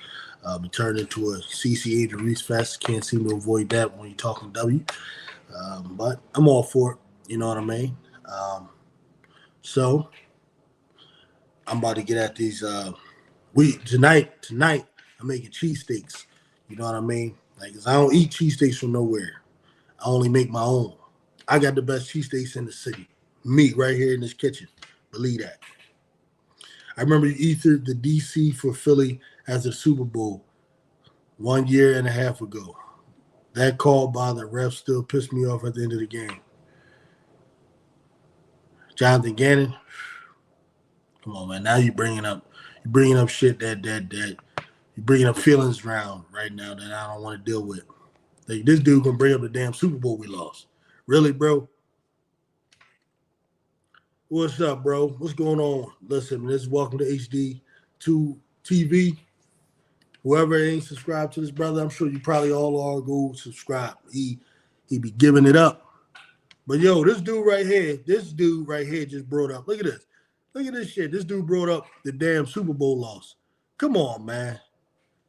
We turned into a CCA to Reese Fest. Can't seem to avoid that when you're talking W. But I'm all for it. You know what I mean? So I'm about to get at these. Tonight, I'm making cheesesteaks. You know what I mean? Like, 'cause I don't eat cheesesteaks from nowhere. I only make my own. I got the best cheesesteaks in the city. Me, right here in this kitchen. Believe that. I remember either the DC for Philly as a Super Bowl 1.5 years ago. That call by the ref still pissed me off at the end of the game. Jonathan Gannon, come on, man. Now you're bringing up shit that you're bringing up feelings around right now that I don't want to deal with. Like, this dude gonna bring up the damn Super Bowl we lost. Really, bro? What's up, bro? What's going on? Listen, this is Welcome to HD. to TV. Whoever ain't subscribed to this brother, I'm sure you probably all are. Go subscribe. He be giving it up. But yo, this dude right here just brought up. Look at this. Look at this shit. This dude brought up the damn Super Bowl loss. Come on, man.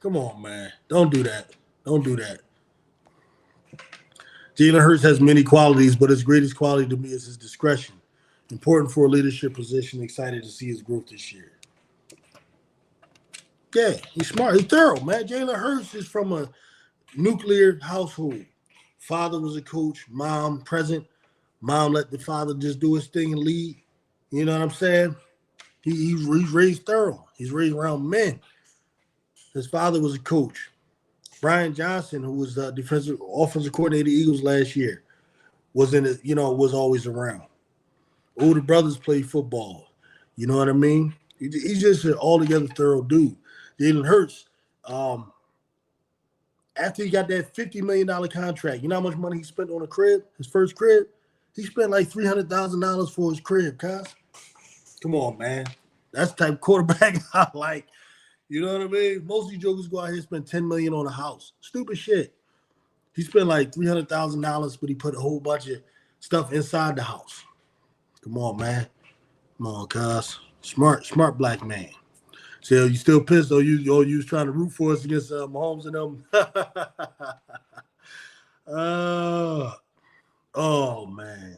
Come on, man. Don't do that. Don't do that. Jalen Hurts has many qualities, but his greatest quality to me is his discretion. Important for a leadership position. Excited to see his growth this year. Yeah, he's smart. He's thorough, man. Jalen Hurts is from a nuclear household. Father was a coach, mom present. Mom let the father just do his thing and lead. You know what I'm saying? He's raised thorough. He's raised around men. His father was a coach. Brian Johnson, who was the offensive coordinator of the Eagles last year, was always around. Older brothers played football. You know what I mean? He's just an altogether thorough dude. Jalen Hurts, after he got that $50 million contract, you know how much money he spent on a crib, his first crib? He spent like $300,000 for his crib, cuz. Come on, man. That's the type of quarterback I like. You know what I mean? Most of these jokers go out here and spend $10 million on a house. Stupid shit. He spent like $300,000, but he put a whole bunch of stuff inside the house. Come on, man. Come on, cuz. Smart black man. So you still pissed, though? You was trying to root for us against Mahomes and them. Oh, man.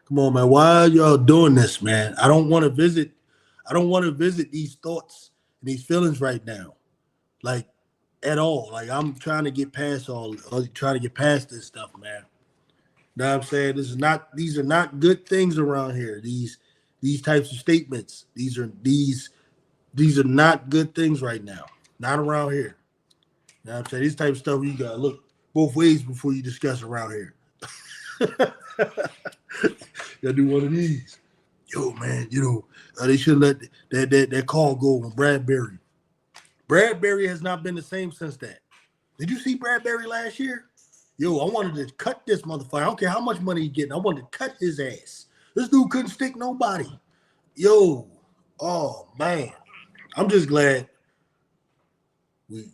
Come on, man. Why are y'all doing this, man? I don't want to visit these thoughts and these feelings right now. Like, at all. Like, I'm trying to get past this stuff, man. You know what I'm saying? These are not good things around here. These types of statements. These are not good things right now. Not around here. You know what I'm saying? These type of stuff you gotta look both ways before you discuss around here. Gotta do one of these. Yo, man, they should let that call go on Bradbury. Bradbury has not been the same since that. Did you see Bradbury last year? Yo, I wanted to cut this motherfucker. I don't care how much money he getting. I wanted to cut his ass. This dude couldn't stick nobody. Yo, oh, man. I'm just glad we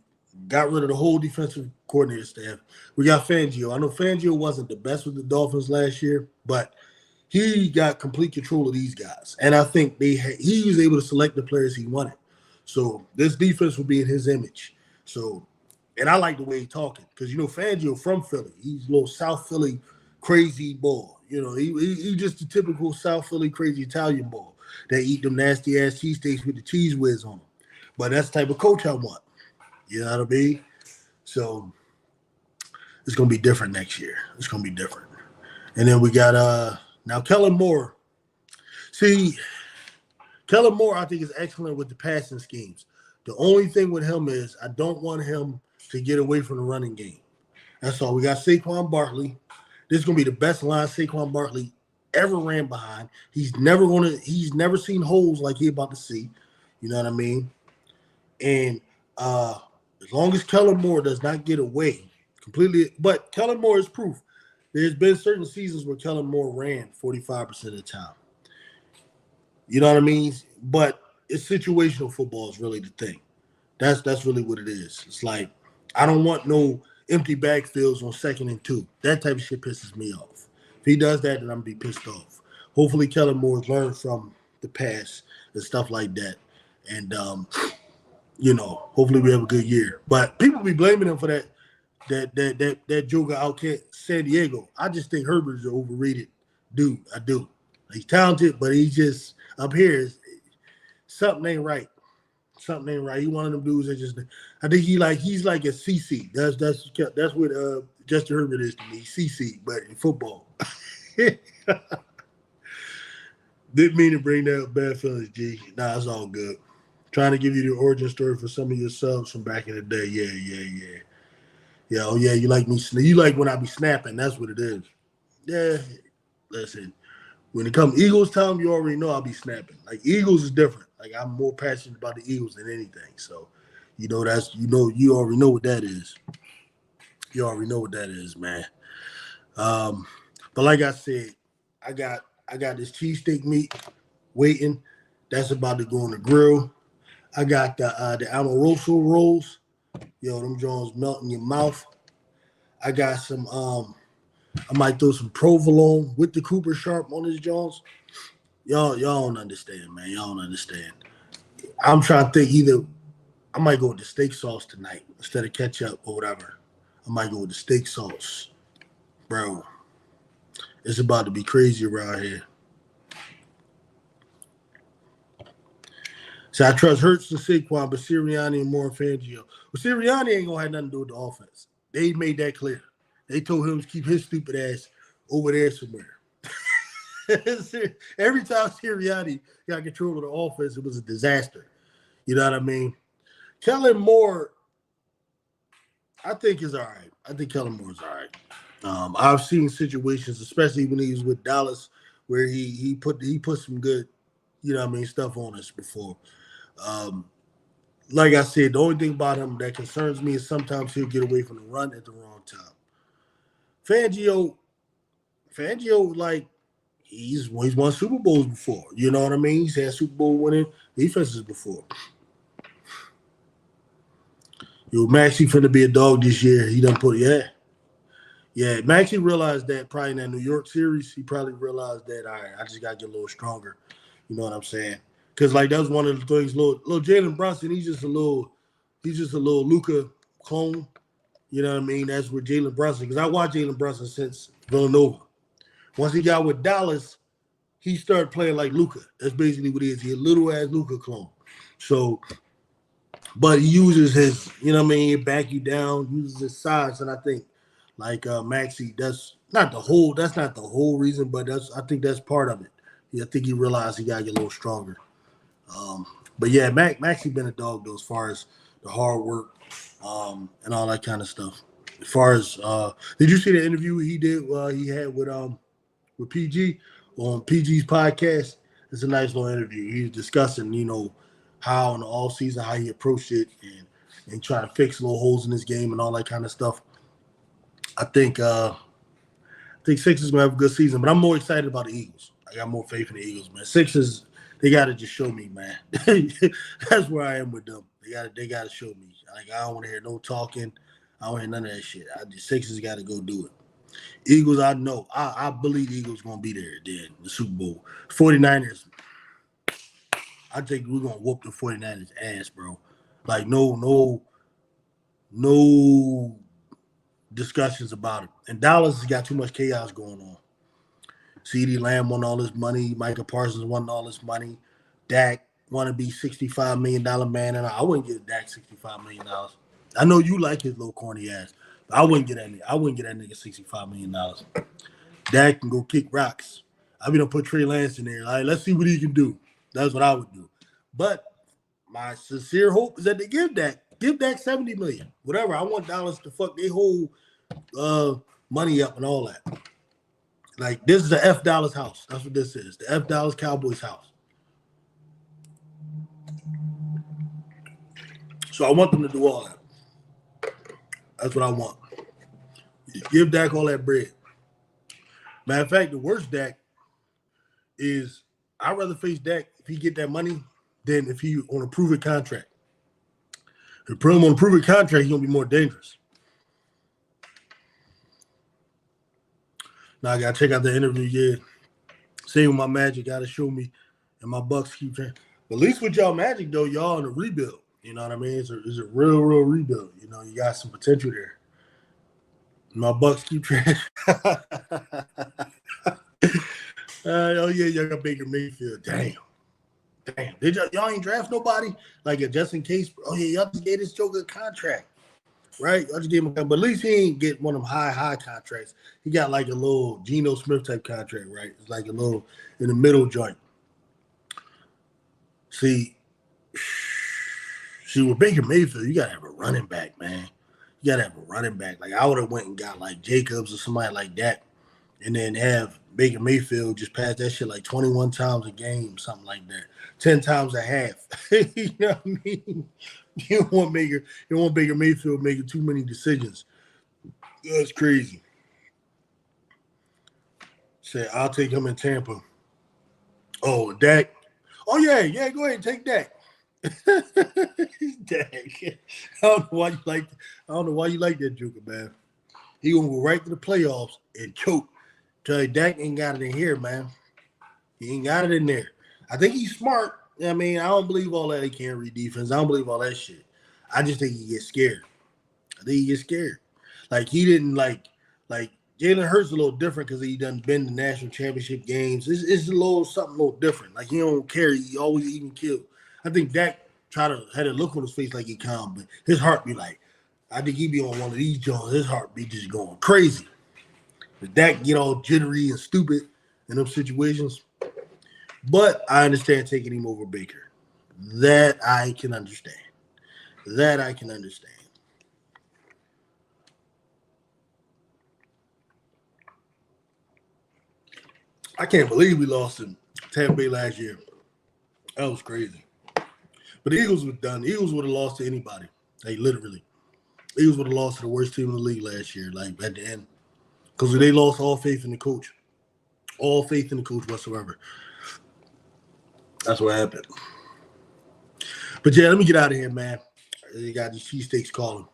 got rid of the whole defensive coordinator staff. We got Fangio. I know Fangio wasn't the best with the Dolphins last year, but he got complete control of these guys. And I think he was able to select the players he wanted. So this defense will be in his image. So, and I like the way he's talking because, Fangio from Philly. He's a little South Philly crazy boy. He just a typical South Philly crazy Italian boy that eat them nasty-ass cheesesteaks with the cheese whiz on them. But that's the type of coach I want. You know what I mean? So it's going to be different next year. It's going to be different. And then we got now Kellen Moore. See, Kellen Moore, I think, is excellent with the passing schemes. The only thing with him is I don't want him to get away from the running game. That's all. We got Saquon Barkley. This is going to be the best line Saquon Barkley ever ran behind. He's never seen holes like he's about to see. You know what I mean? And as long as Kellen Moore does not get away completely, but Kellen Moore is proof. There's been certain seasons where Kellen Moore ran 45% of the time. You know what I mean? But it's situational football is really the thing. That's really what it is. It's like I don't want no empty backfields on 2nd and 2. That type of shit pisses me off. If he does that, then I'm gonna be pissed off. Hopefully, Kellen Moore's learned from the past and stuff like that, and hopefully we have a good year. But people be blaming him for that joker out at San Diego. I just think Herbert's an overrated dude. I do. He's talented, but he's just up here. Something ain't right. Something ain't right. He one of them dudes that just. I think he's like a CC. That's what Justin Herbert is to me. CC, but in football. Didn't mean to bring that bad feelings, G. Nah, it's all good. Trying to give you the origin story for some of your subs from back in the day. Yeah. Yeah, oh yeah, you like me. You like when I be snapping. That's what it is. Yeah, listen. When it comes Eagles time, you already know I'll be snapping. Like Eagles is different. Like I'm more passionate about the Eagles than anything. So, you already know what that is. You already know what that is, man. But like I said, I got this cheesesteak meat waiting. That's about to go on the grill. I got the Amoroso rolls. Yo, them Jones melt in your mouth. I got some. I might throw some provolone with the Cooper Sharp on his Jones. Y'all don't understand, man. Y'all don't understand. I'm trying to think either I might go with the steak sauce tonight instead of ketchup or whatever. I might go with the steak sauce, bro. It's about to be crazy around here. So I trust Hurts and Saquon, but Sirianni and more Fangio. Well, Sirianni ain't gonna have nothing to do with the offense. They made that clear. They told him to keep his stupid ass over there somewhere. Every time Sirianni got control of the offense, it was a disaster. You know what I mean? Kellen Moore, I think is all right. I think Kellen Moore is all right. I've seen situations, especially when he was with Dallas, where he put some good, you know what I mean, stuff on us before. Like I said, the only thing about him that concerns me is sometimes he'll get away from the run at the wrong time. Fangio, like he's won Super Bowls before. You know what I mean? He's had Super Bowl winning defenses before. Yo, Maxie finna be a dog this year. He done put Yeah, Maxie realized that probably in that New York series. He probably realized that all right, I just gotta get a little stronger. You know what I'm saying? Because like that was one of the things. Little Jalen Brunson, he's just a little Luka clone. You know what I mean? That's with Jalen Brunson. Because I watched Jalen Brunson since Villanova. Once he got with Dallas, he started playing like Luka. That's basically what he is. He's a little ass Luka clone. So, but he uses his, you know what I mean, he back you down, uses his size, and I think like Maxie, that's not the whole reason, but I think that's part of it. Yeah, I think he realized he gotta get a little stronger. But yeah, Maxie been a dog though, as far as the hard work and all that kind of stuff. As far as did you see the interview he had with PG on PG's podcast? It's a nice little interview. He's discussing, how in the all season how he approached it and trying to fix little holes in his game and all that kind of stuff. I think Sixers gonna have a good season, but I'm more excited about the Eagles. I got more faith in the Eagles, man. Sixers, they gotta just show me, man. That's where I am with them. They gotta show me. Like I don't want to hear no talking. I don't hear none of that shit. Sixers gotta go do it. Eagles, I know. I believe the Eagles gonna be there then, the Super Bowl. 49ers, I think we're gonna whoop the 49ers ass, bro. Like no discussions about it. And Dallas has got too much chaos going on. CeeDee Lamb won all this money. Micah Parsons won all this money. Dak want to be $65 million man, and I wouldn't give Dak $65 million. I know you like his little corny ass, but I wouldn't get that nigga $65 million. Dak can go kick rocks. I mean, I'll put Trey Lance in there. All right, let's see what he can do. That's what I would do. But my sincere hope is that they give Dak $70 million. Whatever. I want Dallas to fuck their whole money up and all that. Like, this is the F Dallas house. That's what this is. The F Dallas Cowboys house. So I want them to do all that. That's what I want. Give Dak all that bread. Matter of fact, the worst Dak is I'd rather face Dak if he get that money than if he on a proven contract. If put him on a proven contract, he's going to be more dangerous. Now I got to check out the interview, yeah. Same with my Magic, got to show me, and my Bucks keep trying. But at least with y'all Magic, though, y'all in a rebuild. You know what I mean? It's a real rebuild. You know, you got some potential there. My Bucks keep trying. Oh, yeah, y'all got Baker Mayfield. Damn. Did y'all ain't draft nobody? Like, just in case. Oh, yeah, y'all just gave this Joker a contract. Right? Y'all just gave him a contract. But at least he ain't get one of them high contracts. He got like a little Geno Smith type contract, right? It's like a little in the middle joint. See, with Baker Mayfield, you got to have a running back, man. You got to have a running back. Like, I would have went and got like Jacobs or somebody like that and then have Baker Mayfield just pass that shit like 21 times a game, something like that. 10 times a half. You know what I mean? You don't want Baker Mayfield making too many decisions. That's crazy. Say, I'll take him in Tampa. Oh, Dak. Oh, yeah, go ahead and take Dak. Dang. I don't know why you like. I don't know why you like that Joker, man. He gonna go right to the playoffs and choke. Tell you, Dak ain't got it in here, man. He ain't got it in there. I think he's smart. I mean, I don't believe all that he can't read defense. I don't believe all that shit. I just think he gets scared. I think he gets scared. Like he didn't like Jalen Hurts a little different because he done been to national championship games. It's a little something a little different. Like he don't care. He always even kill. I think Dak had a look on his face like he calm, but his heart be like, I think he be on one of these joints. His heart be just going crazy. But Dak get all jittery and stupid in those situations. But I understand taking him over Baker. That I can understand. That I can understand. I can't believe we lost to Tampa Bay last year. That was crazy. But the Eagles were done. The Eagles would have lost to anybody. Like literally. The Eagles would have lost to the worst team in the league last year, like at the end. Because they lost all faith in the coach. All faith in the coach whatsoever. That's what happened. But yeah, let me get out of here, man. You got these cheesesteaks calling.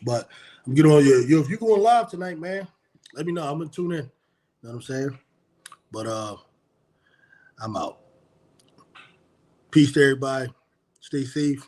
But I'm getting on you. If you're going live tonight, man, let me know. I'm gonna tune in. You know what I'm saying? But I'm out. Peace to everybody. Stay safe.